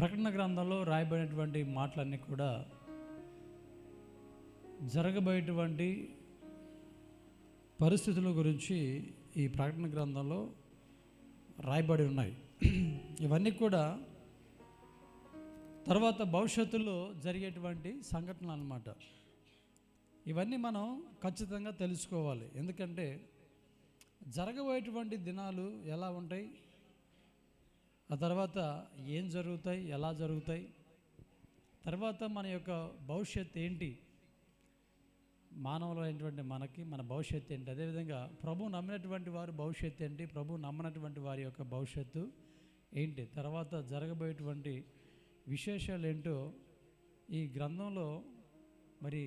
ప్రకటన గ్రంథంలో రాయబడినటువంటి మాటలన్నీ కూడా జరగబోయేటువంటి పరిస్థితుల గురించి ఈ ప్రకటన గ్రంథంలో రాయబడి ఉన్నాయి. ఇవన్నీ కూడా తర్వాత భవిష్యత్తులో జరిగేటువంటి సంఘటనలు అన్నమాట. ఇవన్నీ మనం ఖచ్చితంగా తెలుసుకోవాలి. ఎందుకంటే జరగబోయేటువంటి దినాలు ఎలా ఉంటాయి, ఆ తర్వాత ఏం జరుగుతాయి, ఎలా జరుగుతాయి, తర్వాత మన యొక్క భవిష్యత్తు ఏంటి, మానవులైనటువంటి మనకి మన భవిష్యత్తు ఏంటి, అదేవిధంగా ప్రభు నమ్మినటువంటి వారి భవిష్యత్తు ఏంటి, ప్రభు నమ్మనటువంటి వారి యొక్క భవిష్యత్తు ఏంటి, తర్వాత జరగబోయేటువంటి విశేషాలు ఏంటో ఈ గ్రంథంలో మరి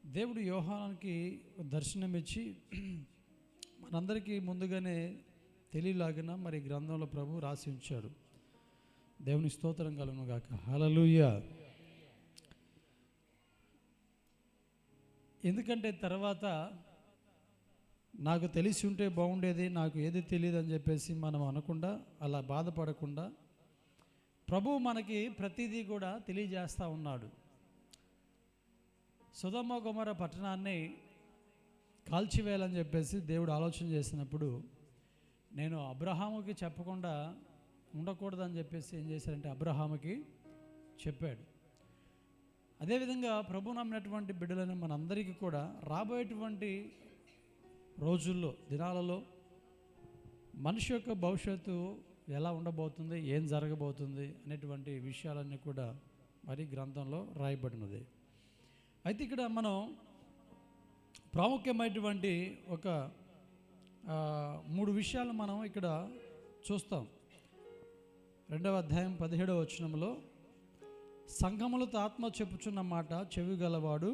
దేవుడు యోహానానికి దర్శనమిచ్చి మనందరికీ ముందుగానే తెలియలాగిన మరి గ్రంథంలో ప్రభు రాసి ఉంచాడు. దేవుని స్తోత్రం కలుగును గాక. హల్లెలూయా. ఎందుకంటే తర్వాత నాకు తెలిసి ఉంటే బాగుండేది, నాకు ఏది తెలియదు అని చెప్పేసి మనం అనకుండా, అలా బాధపడకుండా ప్రభు మనకి ప్రతిదీ కూడా తెలియజేస్తూ ఉన్నాడు. సొదొమ గొమొర్రా పట్టణాన్ని కాల్చివేయాలని చెప్పేసి దేవుడు ఆలోచన చేసినప్పుడు నేను అబ్రహాముకి చెప్పకుండా ఉండకూడదని చెప్పేసి ఏం చేశారంటే అబ్రహాముకి చెప్పాడు. అదేవిధంగా ప్రభు నమ్మినటువంటి బిడ్డలను మనందరికీ కూడా రాబోయేటువంటి రోజుల్లో, దినాలలో మనిషి యొక్క భవిష్యత్తు ఎలా ఉండబోతుంది, ఏం జరగబోతుంది అనేటువంటి విషయాలన్నీ కూడా మరి గ్రంథంలో రాయబడినది. అయితే ఇక్కడ మనం ప్రాముఖ్యమైనటువంటి ఒక 3 విషయాలు మనం ఇక్కడ చూస్తాం. 2వ అధ్యాయం 17వ వచనంలో, సంఘములతో ఆత్మ చెప్పుచున్న మాట చెవి గలవాడు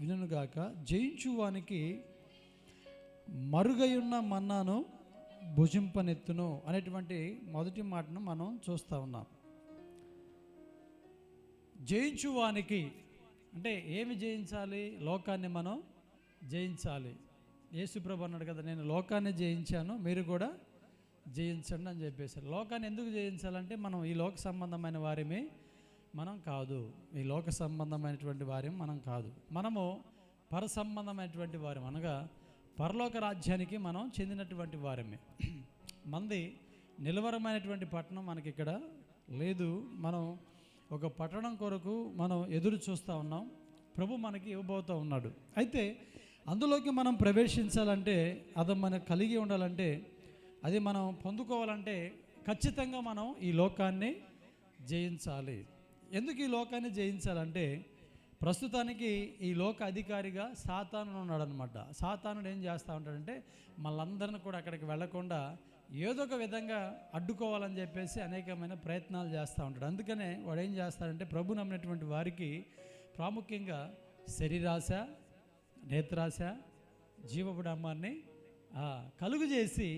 వినుగాక, జయించువానికి మరుగయున్న మన్నాను భుజింపనెత్తును అనేటువంటి మొదటి మాటను మనం చూస్తూ ఉన్నాం. జయించువానికి అంటే ఏమి జయించాలి? లోకాన్ని మనం జయించాలి. యేసుప్రభు అన్నాడు కదా, నేను లోకాన్ని జయించాను, మీరు కూడా జయించండి అని చెప్పేశారు. లోకాన్ని ఎందుకు జయించాలంటే మనం ఈ లోక సంబంధమైన వారిమే మనం కాదు, ఈ లోక సంబంధమైనటువంటి వారేం మనం కాదు, మనము పర సంబంధమైనటువంటి వారం, అనగా పరలోక రాజ్యానికి మనం చెందినటువంటి వారమే. మంది నిలవరమైనటువంటి పట్టణం మనకి ఇక్కడ లేదు. మనం ఒక పట్టణం కొరకు మనం ఎదురు చూస్తూ ఉన్నాం. ప్రభు మనకి ఇవ్వబోతూ ఉన్నాడు. అయితే అందులోకి మనం ప్రవేశించాలంటే, అది మనకు కలిగి ఉండాలంటే, అది మనం పొందుకోవాలంటే ఖచ్చితంగా మనం ఈ లోకాన్ని జయించాలి. ఎందుకు ఈ లోకాన్ని జయించాలంటే, ప్రస్తుతానికి ఈ లోక అధికారిగా సాతాను ఉన్నాడు అనమాట. సాతానుడు ఏం చేస్తూ ఉంటాడంటే మళ్ళందరిని కూడా అక్కడికి వెళ్లకుండా ఏదో ఒక విధంగా అడ్డుకోవాలని చెప్పేసి అనేకమైన ప్రయత్నాలు చేస్తూ ఉంటాడు. అందుకనే వాడు ఏం చేస్తాడంటే ప్రభు నమ్మినటువంటి వారికి ప్రాముఖ్యంగా శరీరాశ, నేత్రాశ, జీవపుడంబాన్ని కలుగు చేసి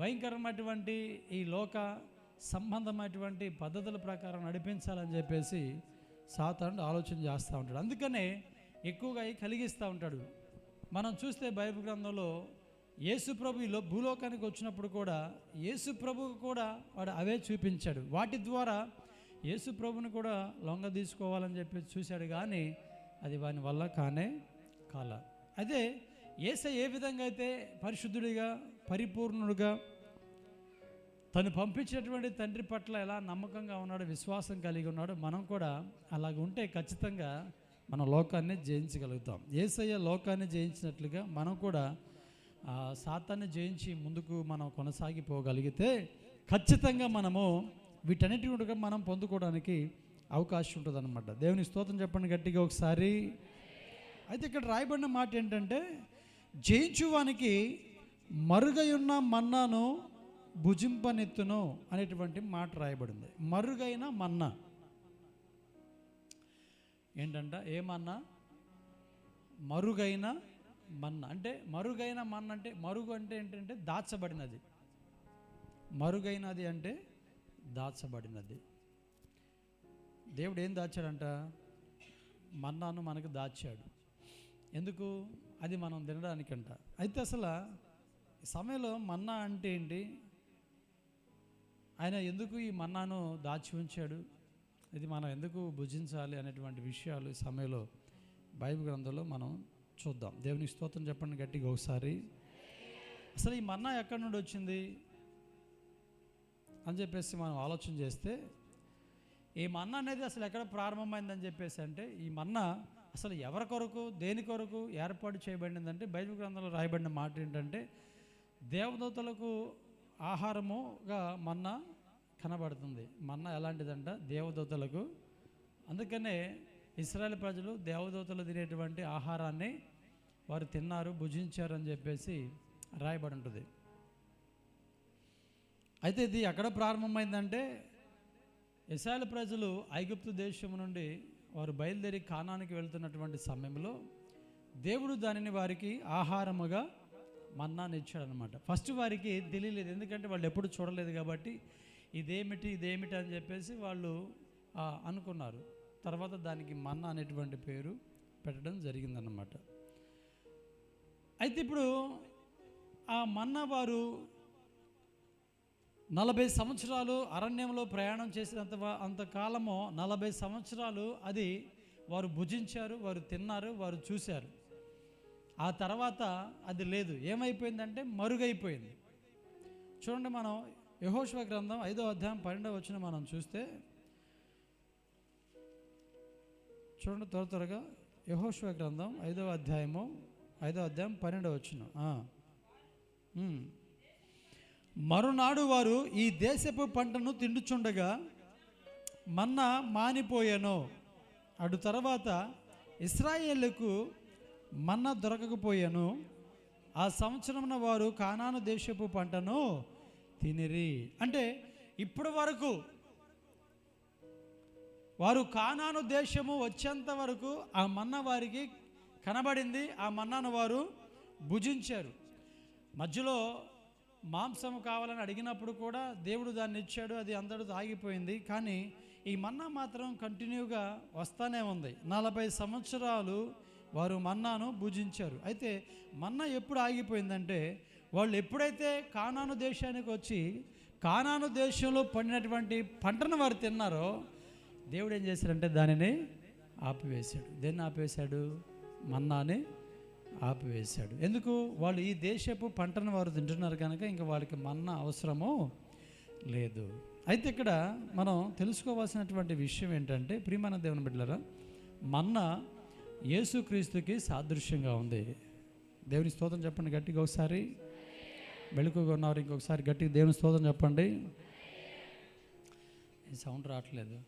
భయంకరమైనటువంటి ఈ లోక సంబంధమైనటువంటి పద్ధతుల ప్రకారం నడిపించాలని చెప్పేసి సాతానుడు ఆలోచన చేస్తూ ఉంటాడు. అందుకనే ఎక్కువగా కలిగిస్తూ ఉంటాడు. మనం చూస్తే బైబిల్ గ్రంథంలో యేసుప్రభు భూలోకానికి వచ్చినప్పుడు కూడా యేసుప్రభుకు కూడా వాడు అవే చూపించాడు. వాటి ద్వారా యేసుప్రభుని కూడా లొంగ తీసుకోవాలని చెప్పి చూశాడు, కానీ అది వాని వల్ల కాల. అదే యేసయ్య ఏ విధంగా అయితే పరిశుద్ధుడిగా, పరిపూర్ణుడిగా తను పంపించినటువంటి తండ్రి పట్ల ఎలా నమ్మకంగా ఉన్నాడు, విశ్వాసం కలిగి ఉన్నాడు, మనం కూడా అలాగ ఉంటే ఖచ్చితంగా మన లోకాన్ని జయించగలుగుతాం. యేసయ్య లోకాన్ని జయించినట్లుగా మనం కూడా సాతాన్ని జయించి ముందుకు మనం కొనసాగిపోగలిగితే ఖచ్చితంగా మనము వీటన్నిటి కూడా మనం పొందుకోవడానికి అవకాశం ఉంటుంది అన్నమాట. దేవుని స్తోత్రం చెప్పండి గట్టిగా ఒకసారి. అయితే ఇక్కడ రాయబడిన మాట ఏంటంటే, జయించువానికి మరుగయున్న మన్నాను భుజింపనెత్తును అనేటువంటి మాట రాయబడింది. మరుగైన మన్నా ఏంటంట? ఏమన్నా? మరుగైన మన్నా అంటే, మరుగైన మన్నా అంటే, మరుగు అంటే ఏంటంటే దాచబడినది. మరుగైనది అంటే దాచబడినది. దేవుడు ఏం దాచాడంట? మన్నాను మనకు దాచాడు. ఎందుకు? అది మనం తినడానికంట. అయితే అసలు సమయంలో మన్నా అంటే ఏంటి? ఆయన ఎందుకు ఈ మన్నాను దాచి ఉంచాడు, ఇది మనం ఎందుకు భుజించాలి అనేటువంటి విషయాలు ఈ సమయంలో బైబిల్ గ్రంథంలో మనం చూద్దాం. దేవునికి స్తోత్రం చెప్పండి గట్టిగా ఒకసారి. అసలు ఈ మన్నా ఎక్కడి నుండి వచ్చింది అని చెప్పేసి మనం ఆలోచన చేస్తే, ఈ మన్నా అనేది అసలు ఎక్కడ ప్రారంభమైందని చెప్పేసి అంటే, ఈ మన్నా అసలు ఎవరి కొరకు దేని కొరకు ఏర్పాటు చేయబడిందంటే, బైబిల్ గ్రంథంలో రాయబడిన మాట ఏంటంటే, దేవదూతలకు ఆహారముగా మన్నా కనబడుతుంది. మన్నా ఎలాంటిదంట, దేవదూతలకు. అందుకనే ఇశ్రాయేల్ ప్రజలు దేవదూతలు తినేటువంటి ఆహారాన్ని వారు తిన్నారు, భుజించారు అని చెప్పేసి రాయబడి ఉంటుంది. అయితే ఇది ఎక్కడ ప్రారంభమైందంటే, ఇశ్రాయేల్ ప్రజలు ఐగుప్తు దేశం నుండి వారు బయలుదేరి కానానికి వెళ్తున్నటువంటి సమయంలో దేవుడు దానిని వారికి ఆహారముగా మన్నాను ఇచ్చాడనమాట. ఫస్ట్ వారికి తెలియలేదు, ఎందుకంటే వాళ్ళు ఎప్పుడు చూడలేదు కాబట్టి ఇదేమిటి అని చెప్పేసి వాళ్ళు అనుకున్నారు. తర్వాత దానికి మన్నా అనేటువంటి పేరు పెట్టడం జరిగిందన్నమాట. అయితే ఇప్పుడు ఆ మన్నా వారు 40 సంవత్సరాలు అరణ్యంలో ప్రయాణం అంతకాలము 40 సంవత్సరాలు అది వారు భుజించారు, వారు తిన్నారు, వారు చూశారు. ఆ తర్వాత అది లేదు, ఏమైపోయిందంటే మరుగైపోయింది. చూడండి, మనం యెహోషువ గ్రంథం 5వ అధ్యాయం 12వ వచనం మనం చూస్తే, చూడండి త్వరగా యెహోషువ గ్రంథం 5వ అధ్యాయం 12వ వచనం. మరునాడు వారు ఈ దేశపు పంటను తిండుచుండగా మన్నా మానిపోయాను. అటు తర్వాత ఇశ్రాయేలుకు మన్నా దొరకకపోయాను. ఆ సంవత్సరమున వారు కానాను దేశపు పంటను తినిరి. అంటే ఇప్పటి వరకు వారు కానాను దేశము వచ్చేంత వరకు ఆ మన్నా వారికి కనబడింది, ఆ మన్నాను వారు భుజించారు. మధ్యలో మాంసం కావాలని అడిగినప్పుడు కూడా దేవుడు దాన్ని ఇచ్చాడు, అది అందరితో ఆగిపోయింది. కానీ ఈ మన్నా మాత్రం కంటిన్యూగా వస్తూనే ఉంది. 40 సంవత్సరాలు వారు మన్నాను భుజించారు. అయితే మన్నా ఎప్పుడు ఆగిపోయిందంటే, వాళ్ళు ఎప్పుడైతే కానాను దేశానికి వచ్చి కానాను దేశంలో పండినటువంటి పంటను వారు తిన్నారో, దేవుడు ఏం చేశాడంటే దానిని ఆపివేశాడు. దేన్ని ఆపివేశాడు? మన్నాని ఆపివేశాడు. ఎందుకు? వాళ్ళు ఈ దేశపు పంటను వారు తింటున్నారు కనుక ఇంకా వాళ్ళకి మన్నా అవసరము లేదు. అయితే ఇక్కడ మనం తెలుసుకోవాల్సినటువంటి విషయం ఏంటంటే, ప్రియమైన దేవుని బిడ్డలారా, మన్నా యేసుక్రీస్తుకి సాదృశ్యంగా ఉంది. దేవుని స్తోత్రం చెప్పండి గట్టిగా ఒకసారి. మెళుకుగా ఉన్నవారు ఇంకొకసారి గట్టిగా దేవుని స్తోత్రం చెప్పండి. ఈ సౌండ్ రావట్లేదు,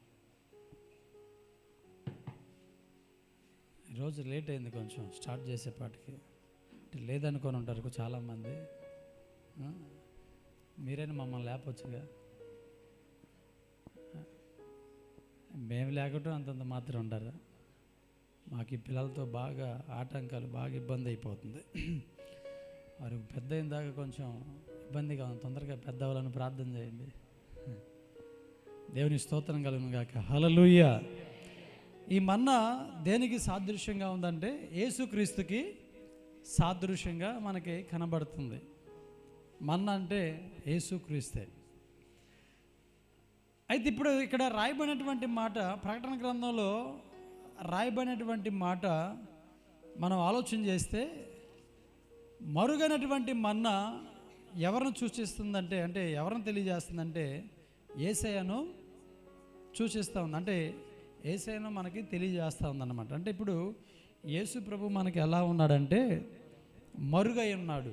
ఈరోజు లేట్ అయింది కొంచెం స్టార్ట్ చేసేపాటికి. లేదనుకొని ఉంటారు చాలామంది. మీరైనా మమ్మల్ని లేపొచ్చుగా. మేము లేకపోతే అంతంత మాత్రం ఉండరు. మాకు ఈ పిల్లలతో బాగా ఆటంకాలు, బాగా ఇబ్బంది అయిపోతుంది. వారు పెద్ద అయిన దాకా కొంచెం ఇబ్బందిగా ఉంది. తొందరగా పెద్ద అవ్వాలని ప్రార్థన చేయండి. దేవుని స్తోత్రం కలుగును గాక. హల్లెలూయా. ఈ మన్నా దేనికి సాదృశ్యంగా ఉందంటే, యేసుక్రీస్తుకి సాదృశ్యంగా మనకి కనబడుతుంది. మన్నా అంటే యేసుక్రీస్తే. అయితే ఇప్పుడు ఇక్కడ రాయబడినటువంటి మాట, ప్రకటన గ్రంథంలో రాయబడినటువంటి మాట మనం ఆలోచన చేస్తే, మరుగైనటువంటి మన్నా ఎవరిని సూచిస్తుందంటే, అంటే ఎవరిని తెలియజేస్తుందంటే యేసయ్యను సూచిస్తూ ఉంది. అంటే యేసయ్యను మనకి తెలియజేస్తూ ఉందన్నమాట. అంటే ఇప్పుడు యేసు ప్రభు మనకి ఎలా ఉన్నాడంటే మరుగై ఉన్నాడు.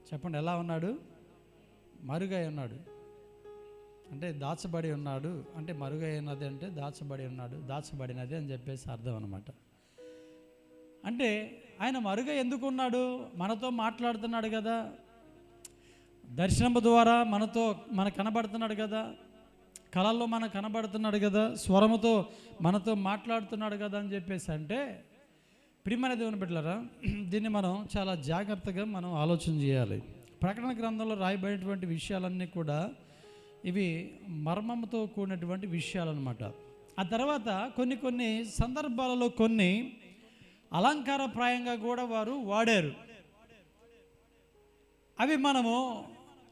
చెప్పండి, ఎలా ఉన్నాడు? మరుగై ఉన్నాడు. అంటే దాచబడి ఉన్నాడు. అంటే మరుగైనది అంటే దాచబడి ఉన్నాడు, దాచబడినది అని చెప్పేసి అర్థం అన్నమాట. అంటే ఆయన మరుగై ఎందుకు ఉన్నాడు? మనతో మాట్లాడుతున్నాడు కదా, దర్శనము ద్వారా మనకు కనబడుతున్నాడు కదా, కళల్లో మనకు కనబడుతున్నాడు కదా, స్వరముతో మనతో మాట్లాడుతున్నాడు కదా అని చెప్పేసి అంటే, ప్రియమైన దేవుని బిడ్డలారా, దీన్ని మనం చాలా జాగ్రత్తగా మనం ఆలోచన చేయాలి. ప్రకటన గ్రంథంలో రాయబడినటువంటి విషయాలన్నీ కూడా ఇవి మర్మంతో కూడినటువంటి విషయాలన్నమాట. ఆ తర్వాత కొన్ని సందర్భాలలో కొన్ని అలంకారప్రాయంగా కూడా వారు వాడారు. అవి మనము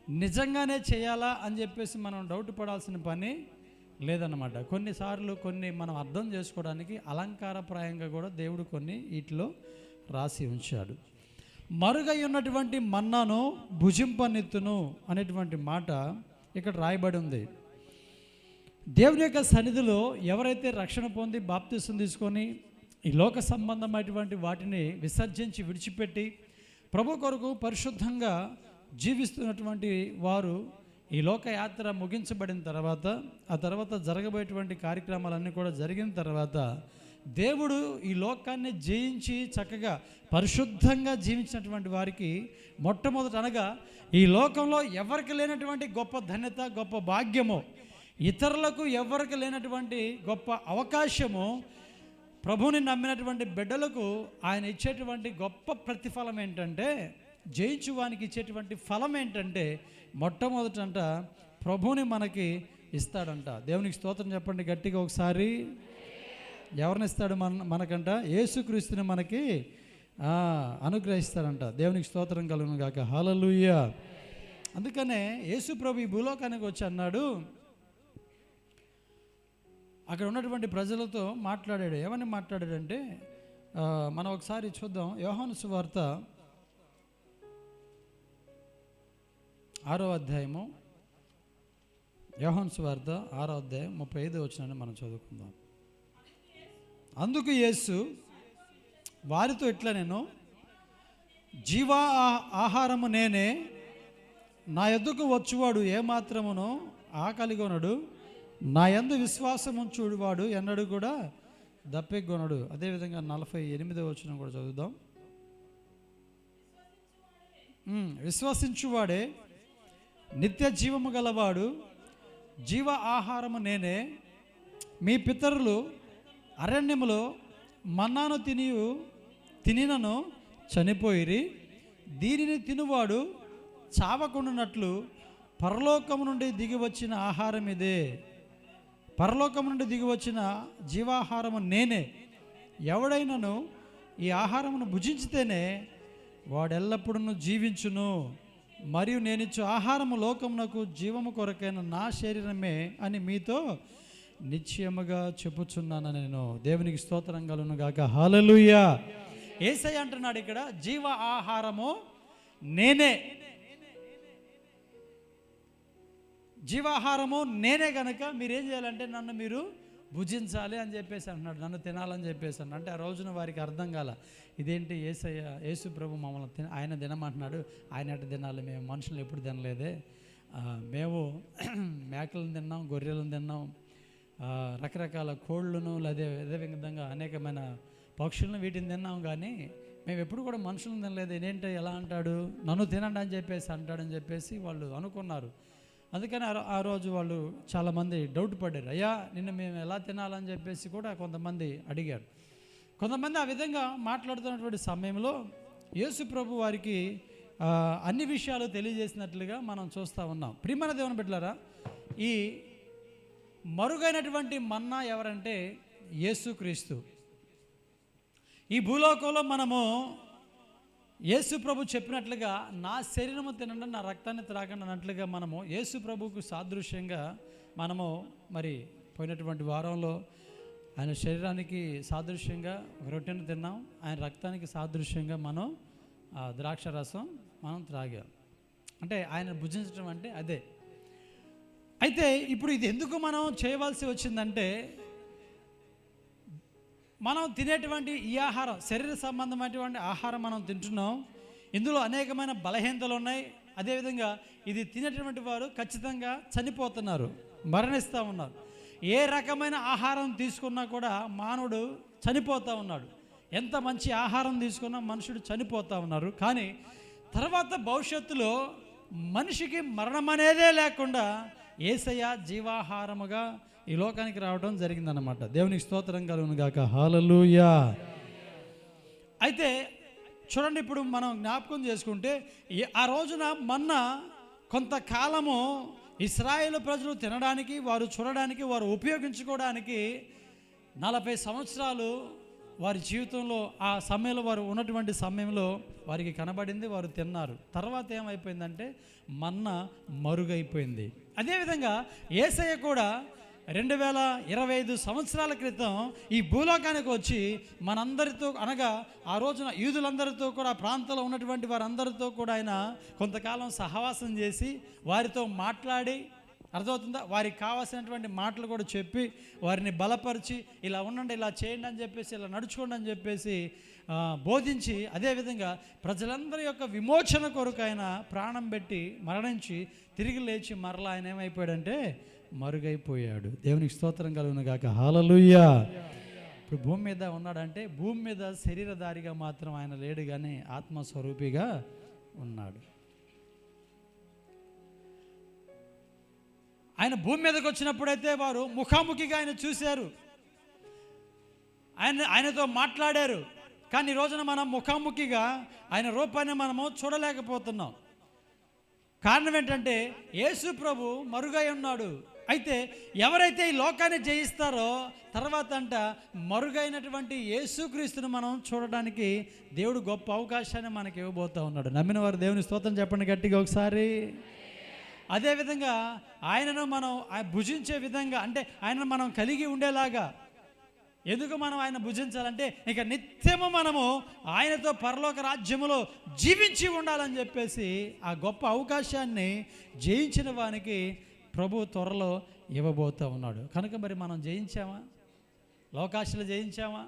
నిజంగానే చేయాలా అని చెప్పేసి మనం డౌట్ పడాల్సిన పని లేదన్నమాట. కొన్నిసార్లు కొన్ని మనం అర్థం చేసుకోవడానికి అలంకారప్రాయంగా కూడా దేవుడు కొన్ని వీటిలో రాసి ఉంచాడు. మరుగై ఉన్నటువంటి మన్నాను భుజింపనెత్తును అనేటువంటి మాట ఇక్కడ రాయబడి ఉంది. దేవుని యొక్క సన్నిధిలో ఎవరైతే రక్షణ పొంది బాప్తిసం తీసుకొని ఈ లోక సంబంధమైనటువంటి వాటిని విసర్జించి విడిచిపెట్టి ప్రభు కొరకు పరిశుద్ధంగా జీవిస్తున్నటువంటి వారు ఈ లోకయాత్ర ముగించబడిన తర్వాత, ఆ తర్వాత జరగబోయేటువంటి కార్యక్రమాలన్నీ కూడా జరిగిన తర్వాత దేవుడు ఈ లోకాన్ని జయించి చక్కగా పరిశుద్ధంగా జీవించినటువంటి వారికి మొట్టమొదట అనగా ఈ లోకంలో ఎవరికి లేనటువంటి గొప్ప ధన్యత, గొప్ప భాగ్యము, ఇతరులకు ఎవరికి లేనటువంటి గొప్ప అవకాశము ప్రభువుని నమ్మినటువంటి బిడ్డలకు ఆయన ఇచ్చేటువంటి గొప్ప ప్రతిఫలం ఏంటంటే, జయించువానికి ఇచ్చేటువంటి ఫలం ఏంటంటే మొట్టమొదటంట ప్రభువుని మనకి ఇస్తాడంట. దేవునికి స్తోత్రం చెప్పండి గట్టిగా ఒకసారి. ఎవరిని ఇస్తాడు? మనకంట యేసుక్రీస్తుని మనకి అనుగ్రహిస్తాడంట. దేవునికి స్తోత్రం కలుగును గాక. హల్లెలూయా. అందుకనే యేసు ప్రభు ఈ భూలోకానికి వచ్చి అన్నాడు, అక్కడ ఉన్నటువంటి ప్రజలతో మాట్లాడాడు. ఏమని మాట్లాడాడంటే మనం ఒకసారి చూద్దాం. యోహాను సువార్త 6వ అధ్యాయము, యోహాను సువార్త 6వ అధ్యాయం 35వ వచనాన్ని మనం చదువుకుందాం. అందుకు యేసు వారితో ఇట్లా, నేను జీవా ఆహారము నేనే, నా యొద్దకు వచ్చువాడు ఏమాత్రమునో ఆకలిగొనడు, నా యందు విశ్వాసం ఉంచువాడు ఎన్నడూ కూడా దప్పిగొనడు. అదేవిధంగా 48వ వచనం కూడా చదువుదాం. విశ్వసించువాడే నిత్య జీవము గలవాడు, జీవ ఆహారము నేనే. మీ పితరులు అరణ్యములో మన్నాను తినినను చనిపోయిరి, దీనిని తినువాడు చావకుండానట్లు పరలోకము నుండి దిగి వచ్చిన ఆహారం ఇదే. పరలోకము నుండి దిగి వచ్చిన జీవాహారము నేనే. ఎవడైనాను ఈ ఆహారమును భుజించితేనే వాడెల్లప్పుడూ జీవించును, మరియు నేనిచ్చు ఆహారము లోకమునకు జీవము కొరకైన నా శరీరమే అని మీతో నిశ్చయముగా చెప్పుచున్నాను నేను. దేవునికి స్తోత్రం కలుగును గాక. హల్లెలూయా. యేసయ్య అంటున్నాడు ఇక్కడ, జీవ ఆహారము నేనే. జీవాహారము నేనే కనుక మీరేం చేయాలంటే నన్ను మీరు భుజించాలి అని చెప్పేసి అంటున్నాడు, నన్ను తినాలని చెప్పేసి అన్నాడు. అంటే ఆ రోజున వారికి అర్థం కాల, ఇదేంటి యేసయ్య యేసు ప్రభు మమ్మల్ని ఆయన తినమంటున్నాడు, ఆయన అటు తినాలి, మేము మనుషులు ఎప్పుడు తినలేదే, మేము మేకలను తిన్నాం, గొర్రెలను తిన్నాం, రకరకాల కోళ్ళను అదే విధంగా అనేకమైన పక్షులను వీటిని తిన్నాం, కానీ మేము ఎప్పుడు కూడా మనుషులను తినలేదు, ఇదేంటి ఎలా అంటాడు, నన్ను తినండి అని చెప్పేసి అంటాడని చెప్పేసి వాళ్ళు అనుకున్నారు. అందుకని ఆ రోజు వాళ్ళు చాలామంది డౌట్ పడ్డారు, అయ్యా నిన్ను మేము ఎలా తినాలని చెప్పేసి కూడా కొంతమంది అడిగారు. కొంతమంది ఆ విధంగా మాట్లాడుతున్నటువంటి సమయంలో యేసు ప్రభు వారికి అన్ని విషయాలు తెలియజేసినట్లుగా మనం చూస్తూ ఉన్నాం. ప్రియమైన దేవుని బిడ్డలారా, ఈ మరుగైనటువంటి మన్నా ఎవరంటే యేసుక్రీస్తు. ఈ భూలోకంలో మనము యేసు ప్రభు చెప్పినట్లుగా నా శరీరము తినండి, నా రక్తాన్ని త్రాగండి అన్నట్లుగా మనము యేసు ప్రభుకు సాదృశ్యంగా మనము మరి పోయినటువంటి వారంలో ఆయన శరీరానికి సాదృశ్యంగా రొట్టెను తిన్నాం, ఆయన రక్తానికి సాదృశ్యంగా మనం ద్రాక్ష రసం మనం త్రాగాం. అంటే ఆయన భుజించడం అంటే అదే. అయితే ఇప్పుడు ఇది ఎందుకు మనం చేయవలసి వచ్చిందంటే, మనం తినేటువంటి ఈ ఆహారం శరీర సంబంధమైనటువంటి ఆహారం మనం తింటున్నాం, ఇందులో అనేకమైన బలహీనతలు ఉన్నాయి. అదేవిధంగా ఇది తినేటువంటి వారు ఖచ్చితంగా చనిపోతున్నారు, మరణిస్తూ ఉన్నారు. ఏ రకమైన ఆహారం తీసుకున్నా కూడా మానవుడు చనిపోతూ ఉన్నాడు. ఎంత మంచి ఆహారం తీసుకున్నా మనుషుడు చనిపోతూ ఉన్నారు. కానీ తర్వాత భవిష్యత్తులో మనిషికి మరణం అనేదే లేకుండా యేసయ్య జీవాహారముగా ఈ లోకానికి రావడం జరిగిందన్నమాట. దేవునికి స్తోత్రం కలుగును గాక. హల్లెలూయా. అయితే చూడండి, ఇప్పుడు మనం జ్ఞాపకం చేసుకుంటే ఆ రోజున మన్నా కొంతకాలము ఇశ్రాయేలు ప్రజలు తినడానికి, వారు చూడడానికి, వారు ఉపయోగించుకోవడానికి 40 సంవత్సరాలు వారి జీవితంలో ఆ సమయంలో వారు ఉన్నటువంటి సమయంలో వారికి కనబడింది, వారు తిన్నారు. తర్వాత ఏమైపోయిందంటే మన్నా మరుగైపోయింది. అదేవిధంగా యేసయ్య కూడా 2025 సంవత్సరాల క్రితం ఈ భూలోకానికి వచ్చి మనందరితో, అనగా ఆ రోజున యూదులందరితో కూడా, ప్రాంతంలో ఉన్నటువంటి వారందరితో కూడా ఆయన కొంతకాలం సహవాసం చేసి వారితో మాట్లాడి, అర్థమవుతుందా, వారికి కావాల్సినటువంటి మాటలు కూడా చెప్పి వారిని బలపరిచి ఇలా ఉండండి, ఇలా చేయండి అని చెప్పేసి, ఇలా నడుచుకోండి అని చెప్పేసి బోధించి, అదేవిధంగా ప్రజలందరి యొక్క విమోచన కొరకు ఆయన ప్రాణం పెట్టి మరణించి తిరిగి లేచి మరలా ఆయన ఏమైపోయాడంటే మరుగైపోయాడు. దేవునికి స్తోత్రం కలుగును గాక. హల్లెలూయా. ఇప్పుడు భూమి మీద ఉన్నాడంటే భూమి మీద శరీరధారిగా మాత్రం ఆయన లేడు, కానీ ఆత్మస్వరూపిగా ఉన్నాడు. ఆయన భూమి మీదకి వచ్చినప్పుడైతే వారు ముఖాముఖిగా ఆయన చూశారు, ఆయనతో మాట్లాడారు. కానీ ఈ రోజున మనం ముఖాముఖిగా ఆయన రూపాన్ని మనము చూడలేకపోతున్నాం. కారణం ఏంటంటే యేసు ప్రభు మరుగై ఉన్నాడు. అయితే ఎవరైతే ఈ లోకాన్ని జయిస్తారో తర్వాత మరుగైనటువంటి యేసుక్రీస్తును మనం చూడడానికి దేవుడు గొప్ప అవకాశాన్ని మనకి ఇవ్వబోతూ ఉన్నాడు. నమ్మిన వారు దేవుని స్తోత్రం చెప్పండి గట్టిగా ఒకసారి. అదేవిధంగా ఆయనను మనం భుజించే విధంగా, అంటే ఆయనను మనం కలిగి ఉండేలాగా, ఎందుకు మనం ఆయన భుజించాలంటే ఇక నిత్యము మనము ఆయనతో పరలోక రాజ్యములో జీవించి ఉండాలని చెప్పేసి ఆ గొప్ప అవకాశాన్ని జయించిన వానికి ప్రభు త్వరలో ఇవ్వబోతూ ఉన్నాడు. కనుక మరి మనం జయించామా? లోకాశలు జయించామా?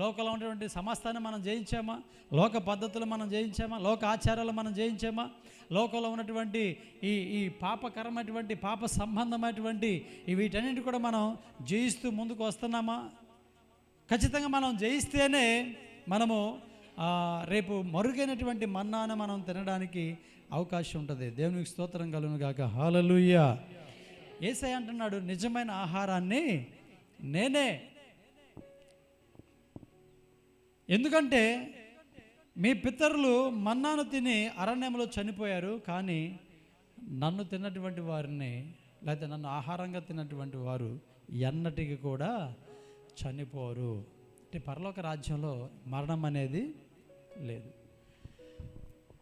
లోకంలో ఉన్నటువంటి సమస్తాన్ని మనం జయించామా? లోక పద్ధతులు మనం జయించామా? లోక ఆచారాలు మనం జయించామా? లోకంలో ఉన్నటువంటి ఈ పాపకరమైనటువంటి పాప సంబంధమైనటువంటి వీటన్నింటి కూడా మనం జయిస్తూ ముందుకు వస్తున్నామా? ఖచ్చితంగా మనం జయిస్తేనే మనము రేపు మరుగైనటువంటి మన్నాను మనం తినడానికి అవకాశం ఉంటుంది. దేవునికి స్తోత్రం కలుగును గాక. హల్లెలూయా. యేసయ్య అంటున్నాడు, నిజమైన ఆహారాన్ని నేనే. ఎందుకంటే మీ పితరులు మన్నాను తిని అరణ్యంలో చనిపోయారు, కానీ నన్ను తిన్నటువంటి వారిని, లేకపోతే నన్ను ఆహారంగా తిన్నటువంటి వారు ఎన్నటికి కూడా చనిపోరు. అంటే పరలోక రాజ్యంలో మరణం అనేది లేదు.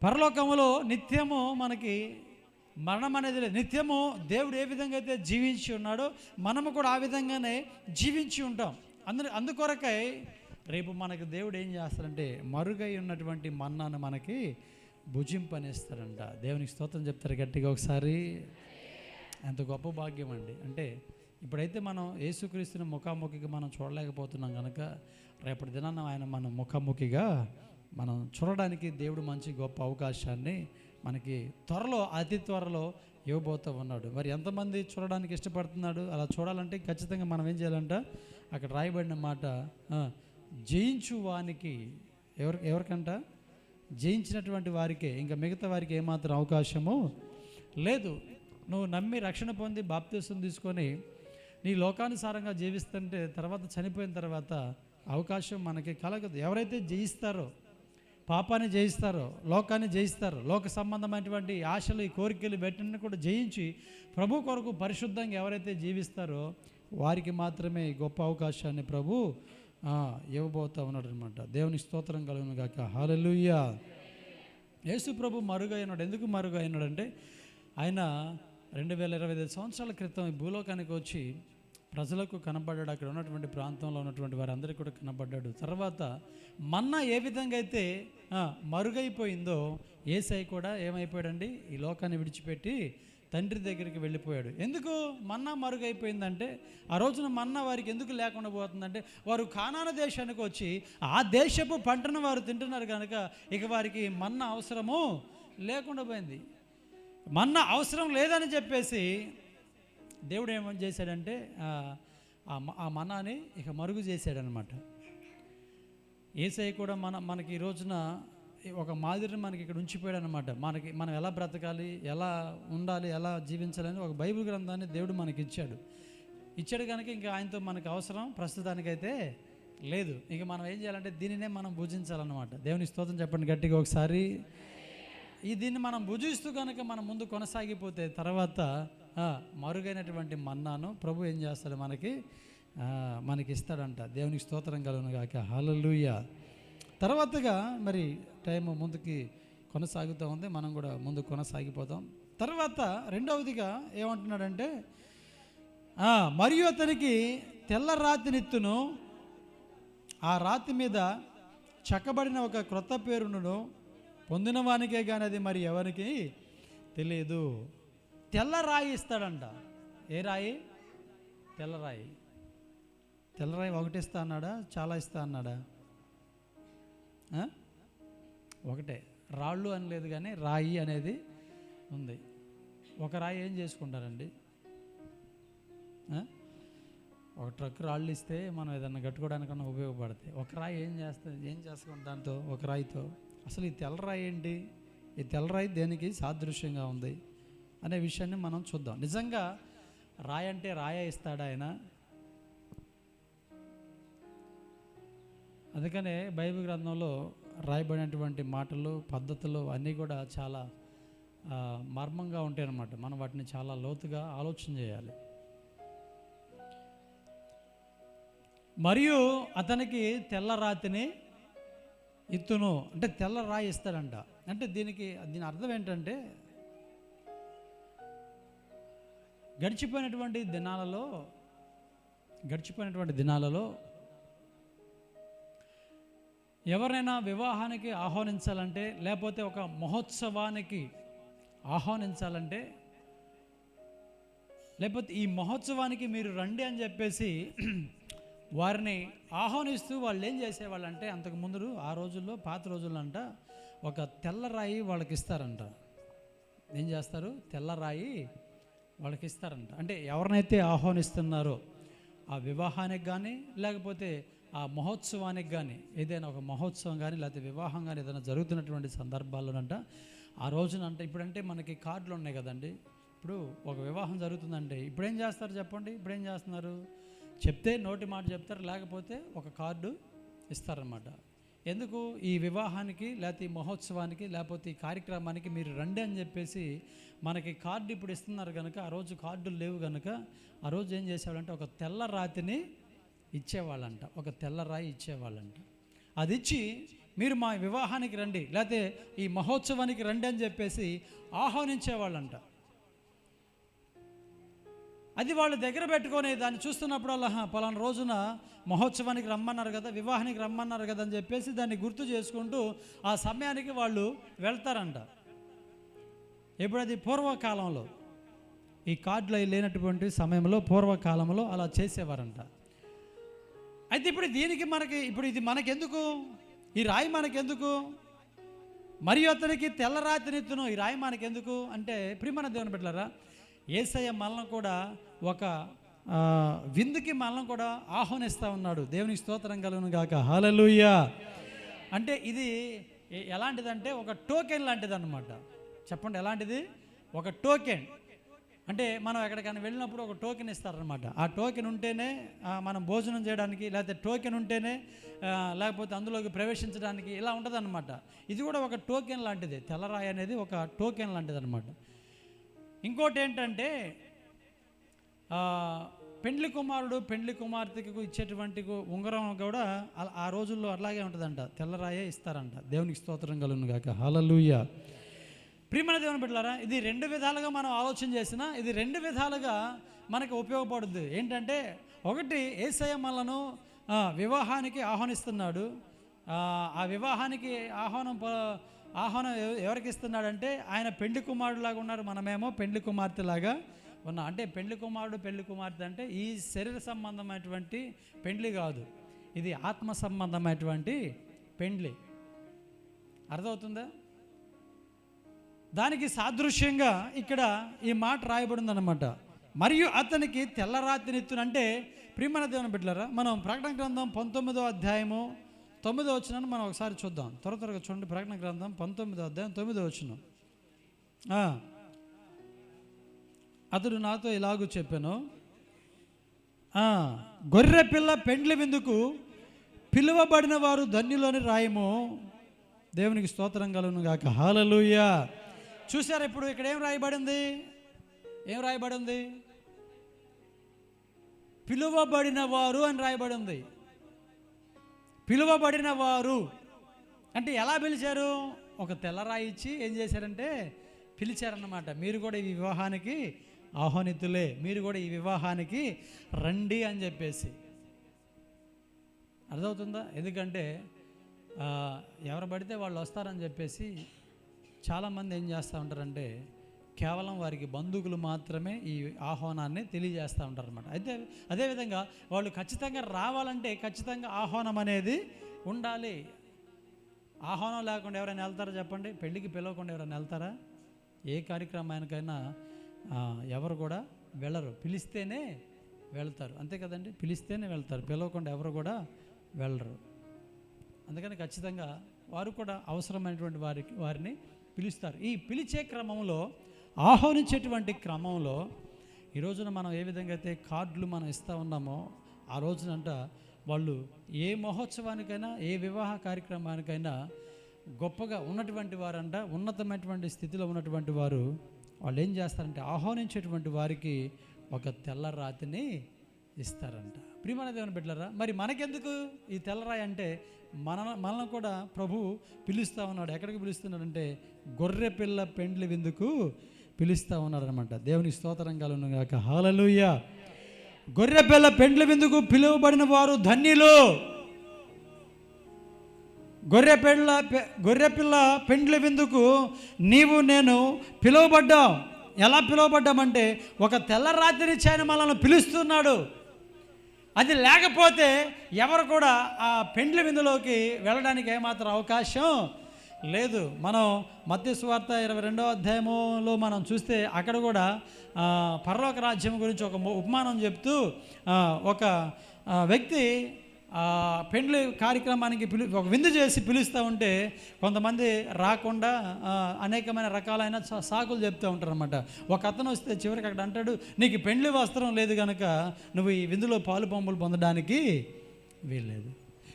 పరలోకములో నిత్యము మనకి మరణం అనేది లేదు. నిత్యము దేవుడు ఏ విధంగా అయితే జీవించి ఉన్నాడో మనము కూడా ఆ విధంగానే జీవించి ఉంటాం. అందుకొరకై రేపు మనకు దేవుడు ఏం చేస్తాడంటే మరుగై ఉన్నటువంటి మన్నాను మనకి భుజింపనిస్తాడంట. దేవునికి స్తోత్రం చెప్తారు గట్టిగా ఒకసారి. ఎంత గొప్ప భాగ్యం అండి. అంటే ఇప్పుడైతే మనం యేసుక్రీస్తుని ముఖాముఖిగా మనం చూడలేకపోతున్నాం కనుక రేపటి దినాన ఆయన మనం ముఖాముఖిగా మనం చూడడానికి దేవుడు మంచి గొప్ప అవకాశాన్ని మనకి త్వరలో, అతి త్వరలో ఇవ్వబోతూ ఉన్నాడు. మరి ఎంతమంది చూడడానికి ఇష్టపడుతున్నాడు? అలా చూడాలంటే ఖచ్చితంగా మనం ఏం చేయాలంట, అక్కడ రాయబడిన మాట, జయించు వానికి, ఎవరికంట? జయించినటువంటి వారికే, ఇంకా మిగతా వారికి ఏమాత్రం అవకాశము లేదు. నువ్వు నమ్మి రక్షణ పొంది బాప్తిసం తీసుకొని నీ లోకానుసారంగా జీవిస్తుంటే తర్వాత చనిపోయిన తర్వాత అవకాశం మనకి కలగదు. ఎవరైతే జయిస్తారో, పాపాన్ని జయిస్తారో, లోకాన్ని జయిస్తారో, లోక సంబంధమైనటువంటి ఆశలు, ఈ కోరికలు వెంటనే కూడా జయించి ప్రభు కొరకు పరిశుద్ధంగా ఎవరైతే జీవిస్తారో వారికి మాత్రమే గొప్ప అవకాశాన్ని ప్రభు ఇవ్వబోతూ ఉన్నాడు అనమాట. దేవుని స్తోత్రం కలుగును గాక. హల్లెలూయా. యేసు ప్రభు మరుగైనాడు. ఎందుకు మరుగైనాడంటే ఆయన 2025 సంవత్సరాల క్రితం ఈ భూలోకానికి వచ్చి ప్రజలకు కనబడ్డాడు. అక్కడ ఉన్నటువంటి ప్రాంతంలో ఉన్నటువంటి వారందరికీ కూడా కనబడ్డాడు. తర్వాత మన్నా ఏ విధంగా అయితే మరుగైపోయిందో యేసయ్య కూడా ఏమైపోయాడండి, ఈ లోకాన్ని విడిచిపెట్టి తండ్రి దగ్గరికి వెళ్ళిపోయాడు. ఎందుకు మన్నా మరుగైపోయిందంటే ఆ రోజున మన్నా వారికి ఎందుకు లేకుండా పోతుందంటే వారు కానాను దేశానికి వచ్చి ఆ దేశపు పంటను వారు తింటున్నారు కనుక ఇక వారికి మన్నా అవసరము లేకుండా పోయింది. మన్నా అవసరం లేదని చెప్పేసి దేవుడు ఏమని చేశాడంటే ఆ మన్నాని ఇక మరుగు చేశాడనమాట. యేసయ్య కూడా మనకి ఈ రోజున ఒక మాదిరిని మనకి ఇక్కడ ఉంచిపోయాడు అనమాట. మనం ఎలా బ్రతకాలి, ఎలా ఉండాలి, ఎలా జీవించాలని ఒక బైబిల్ గ్రంథాన్ని దేవుడు మనకి ఇచ్చాడు కనుక ఇంకా ఆయనతో మనకు అవసరం ప్రస్తుతానికైతే లేదు. ఇక మనం ఏం చేయాలంటే దీనినే మనం భుజించాలన్నమాట. దేవుని స్తోత్రం చెప్పండి గట్టిగా ఒకసారి. దీన్ని మనం భుజిస్తూ కనుక మనం ముందు కొనసాగిపోతే తర్వాత మరుగైనటువంటి మన్నాను ప్రభు ఏం చేస్తాడు, మనకి మనకి ఇస్తాడంట. దేవునికి స్తోత్రం కలుగును గాక. హల్లెలూయా. తర్వాతగా మరి టైం ముందుకి కొనసాగుతూ ఉంది, మనం కూడా ముందుకు కొనసాగిపోతాం. తర్వాత రెండవదిగా ఏమంటున్నాడంటే, మరియు అతనికి తెల్ల రాతినిత్తును, ఆ రాతి మీద చెక్కబడిన ఒక క్రొత్త పేరును పొందిన వానికే కానీ అది మరి ఎవరికి తెలియదు. తెల్ల రాయి ఇస్తాడంట. ఏ రాయి? తెల్లరాయి. తెల్లరాయి ఒకటి ఇస్తా అన్నాడా, చాలా ఇస్తా అన్నాడా? ఒకటే. రాళ్ళు అని లేదు కానీ రాయి అనేది ఉంది. ఒక రాయి ఏం చేసుకుంటారండి? ఒక ట్రక్ రాళ్ళు ఇస్తే మనం ఏదన్నా కట్టుకోవడానికన్నా ఉపయోగపడతాయి. ఒక రాయి ఏం చేసుకుంటాం దాంతో? ఒక రాయితో. అసలు ఈ తెల్లరాయి ఏంటి? ఈ తెల్లరాయి దేనికి సాదృశ్యంగా ఉంది అనే విషయాన్ని మనం చూద్దాం. నిజంగా రాయి అంటే రాయే ఇస్తాడా ఆయన? అందుకనే బైబిల్ గ్రంథంలో రాయబడినటువంటి మాటలు, పద్ధతులు అన్నీ కూడా చాలా మర్మంగా ఉంటాయి అన్నమాట. మనం వాటిని చాలా లోతుగా ఆలోచన చేయాలి. మరియు అతనికి తెల్ల రాతిని ఇత్తును అంటే తెల్ల రాయి ఇస్తాడంట. అంటే దీని అర్థం ఏంటంటే, గడిచిపోయినటువంటి దినాలలో ఎవరైనా వివాహానికి ఆహ్వానించాలంటే, లేకపోతే ఒక మహోత్సవానికి ఆహ్వానించాలంటే, లేకపోతే ఈ మహోత్సవానికి మీరు రండి అని చెప్పేసి వారిని ఆహ్వానిస్తూ వాళ్ళు ఏం చేసేవాళ్ళంటే, అంతకుముందు ఆ రోజుల్లో, పాత రోజుల్లో అంట, ఒక తెల్లరాయి వాళ్ళకి ఇస్తారంట. ఏం చేస్తారు? తెల్లరాయి వాళ్ళకి ఇస్తారంట. అంటే ఎవరినైతే ఆహ్వానిస్తున్నారో ఆ వివాహానికి కానీ, లేకపోతే ఆ మహోత్సవానికి కానీ, ఏదైనా ఒక మహోత్సవం కానీ లేకపోతే వివాహం కానీ ఏదైనా జరుగుతున్నటువంటి సందర్భాల్లోనంట, ఆ రోజునంట, ఇప్పుడంటే మనకి కార్డులు ఉన్నాయి కదండి. ఇప్పుడు ఒక వివాహం జరుగుతుందంటే ఇప్పుడేం చేస్తారు చెప్పండి? ఇప్పుడేం చేస్తున్నారు? చెప్తే నోటి మాట చెప్తారు, లేకపోతే ఒక కార్డు ఇస్తారన్నమాట. ఎందుకు? ఈ వివాహానికి లేకపోతే ఈ మహోత్సవానికి లేకపోతే ఈ కార్యక్రమానికి మీరు రండి అని చెప్పేసి మనకి కార్డు ఇప్పుడు ఇస్తున్నారు కనుక, ఆ రోజు కార్డులు లేవు కనుక ఆ రోజు ఏం చేసేవాళ్ళంటే ఒక తెల్ల రాతిని ఇచ్చేవాళ్ళంట. ఒక తెల్లరాయి ఇచ్చేవాళ్ళంట. అది ఇచ్చి మీరు మా వివాహానికి రండి లేకపోతే ఈ మహోత్సవానికి రండి అని చెప్పేసి ఆహ్వానించేవాళ్ళంట. అది వాళ్ళు దగ్గర పెట్టుకొని దాన్ని చూస్తున్నప్పుడల్లా, పలానా రోజున మహోత్సవానికి రమ్మన్నారు కదా, వివాహానికి రమ్మన్నారు కదా అని చెప్పేసి దాన్ని గుర్తు చేసుకుంటూ ఆ సమయానికి వాళ్ళు వెళ్తారంట. ఇప్పుడు అది పూర్వకాలంలో, ఈ కార్డులు అవి లేనటువంటి సమయంలో పూర్వకాలంలో అలా చేసేవారంట. అయితే ఇప్పుడు ఇది మనకెందుకు? ఈ రాయి మనకెందుకు? మరియు అతనికి తెల్ల రాతినిత్తును, ఈ రాయి మనకెందుకు అంటే, ప్రియమైన దేవుని బిడ్డలారా, యేసయ్య మనల్ని కూడా ఒక విందుకి మనల్ని కూడా ఆహ్వానిస్తూ ఉన్నాడు. దేవునికి స్తోత్రం కలుగును గాక. హల్లెలూయా. అంటే ఇది ఎలాంటిదంటే ఒక టోకెన్ లాంటిది అన్నమాట. చెప్పండి, ఎలాంటిది? ఒక టోకెన్. అంటే మనం ఎక్కడికైనా వెళ్ళినప్పుడు ఒక టోకెన్ ఇస్తారనమాట. ఆ టోకెన్ ఉంటేనే మనం భోజనం చేయడానికి, లేకపోతే టోకెన్ ఉంటేనే లేకపోతే అందులోకి ప్రవేశించడానికి, ఇలా ఉంటుందన్నమాట. ఇది కూడా ఒక టోకెన్ లాంటిది. తెల్లరాయి అనేది ఒక టోకెన్ లాంటిది అనమాట. ఇంకోటి ఏంటంటే, పెండ్లి కుమారుడు పెండ్లి కుమార్తెకు ఇచ్చేటువంటి ఉంగరం కూడా ఆ రోజుల్లో అలాగే ఉంటుందంట. తెల్లరాయే ఇస్తారంట. దేవునికి స్తోత్రం కలుగును గాక. హల్లెలూయా. ప్రియమైన దేవుని బిడ్డలారా, ఇది రెండు విధాలుగా మనం ఆలోచన చేసినా ఇది రెండు విధాలుగా మనకు ఉపయోగపడుద్ది. ఏంటంటే, ఒకటి, యేసయ్య మనలను వివాహానికి ఆహ్వానిస్తున్నాడు. ఆ వివాహానికి ఆహ్వానం ఎవరికి ఇస్తున్నాడంటే, ఆయన పెండ్లి కుమారుడులాగా ఉన్నారు, మనమేమో పెండ్లి కుమార్తెలాగా ఉన్నాం. అంటే పెండ్లి కుమారుడు పెండ్లి కుమార్తె అంటే ఈ శరీర సంబంధమైనటువంటి పెండ్లి కాదు, ఇది ఆత్మ సంబంధమైనటువంటి పెండ్లి. అర్థమవుతుందా? దానికి సాదృశ్యంగా ఇక్కడ ఈ మాట రాయబడింది అన్నమాట. మరియు అతనికి తెల్ల రాతినిత్తును అంటే, ప్రియమైన దేవుని బిడ్డలారా, మనం ప్రకటన గ్రంథం 19వ అధ్యాయము 9వ వచనాన్ని మనం ఒకసారి చూద్దాం. త్వరగా చూడండి. ప్రకటన గ్రంథం 19వ అధ్యాయం 9వ వచనం. అతడు నాతో ఇలాగూ చెప్పాను, గొర్రె పిల్ల పెండ్లి విందుకు పిలువబడిన వారు ధన్యులని రాయము. దేవునికి స్తోత్రం కలుగును గాక. హల్లెలూయా. చూసారా? ఇప్పుడు ఇక్కడ ఏం రాయబడింది? పిలువబడిన వారు అని రాయబడి ఉంది. పిలువబడిన వారు అంటే ఎలా పిలిచారు? ఒక తెల్లరాయి ఇచ్చి ఏం చేశారంటే పిలిచారన్నమాట. మీరు కూడా ఈ వివాహానికి ఆహ్వానితులే, మీరు కూడా ఈ వివాహానికి రండి అని చెప్పేసి. అర్థమవుతుందా? ఎందుకంటే ఎవరు పడితే వాళ్ళు వస్తారని చెప్పేసి చాలామంది ఏం చేస్తూ ఉంటారంటే కేవలం వారికి బంధువులు మాత్రమే ఈ ఆహ్వానాన్ని తెలియజేస్తూ ఉంటారు అన్నమాట. అయితే అదేవిధంగా వాళ్ళు ఖచ్చితంగా రావాలంటే ఖచ్చితంగా ఆహ్వానం అనేది ఉండాలి. ఆహ్వానం లేకుండా ఎవరైనా వెళ్తారా చెప్పండి? పెళ్ళికి పిలవకుండా ఎవరైనా వెళ్తారా? ఏ కార్యక్రమానికైనా ఎవరు కూడా వెళ్ళరు, పిలిస్తేనే వెళ్తారు. అంతే కదండి, పిలిస్తేనే వెళ్తారు, పిలవకుండా ఎవరు కూడా వెళ్ళరు. అందుకని ఖచ్చితంగా వారు కూడా అవసరమైనటువంటి వారిని పిలుస్తారు. ఈ పిలిచే క్రమంలో, ఆహ్వానించేటువంటి క్రమంలో ఈ రోజున మనం ఏ విధంగా అయితే కార్డులు మనం ఇస్తూ ఉన్నామో, ఆ రోజునంట వాళ్ళు ఏ మహోత్సవానికైనా ఏ వివాహ కార్యక్రమానికైనా గొప్పగా ఉన్నటువంటి వారంట, ఉన్నతమైనటువంటి స్థితిలో ఉన్నటువంటి వారు వాళ్ళు ఏం చేస్తారంటే ఆహ్వానించేటువంటి వారికి ఒక తెల్ల రాతిని ఇస్తారంట. ప్రియమైన దేవుని బిడ్డలారా, మరి మనకెందుకు ఈ తెల్లరాయి అంటే మనల్ని కూడా ప్రభు పిలుస్తూ ఉన్నాడు. ఎక్కడికి పిలుస్తున్నాడంటే గొర్రె పిల్ల పెండ్లి విందుకు పిలుస్తూ ఉన్నాడు అనమాట. దేవుని స్తోత్రం కలుగును గాక. హల్లెలూయా. గొర్రె పిల్ల పెండ్లి విందుకు పిలువబడిన వారు ధన్యులు. గొర్రె పిల్ల పెండ్లి విందుకు నీవు నేను పిలువబడ్డాం. ఎలా పిలువబడ్డామంటే ఒక తెల్ల రాత్రి ఆయన మనల్ని పిలుస్తున్నాడు. అది లేకపోతే ఎవరు కూడా ఆ పెండ్లి విందులోకి వెళ్ళడానికి ఏమాత్రం అవకాశం లేదు. మనం మత్తయి సువార్త 22వ అధ్యాయంలో మనం చూస్తే అక్కడ కూడా పరలోక రాజ్యం గురించి ఒక ఉపమానం చెప్తూ ఒక వ్యక్తి పెండ్లి కార్యక్రమానికి ఒక విందు చేసి పిలుస్తూ ఉంటే కొంతమంది రాకుండా అనేకమైన రకాలైన సాకులు చెప్తూ ఉంటారు అనమాట. ఒక అతను వస్తే చివరికి అక్కడ అంటాడు, నీకు పెండ్లి వస్త్రం లేదు కనుక నువ్వు ఈ విందులో పాలు పంపులు పొందడానికి వీల్లేదు,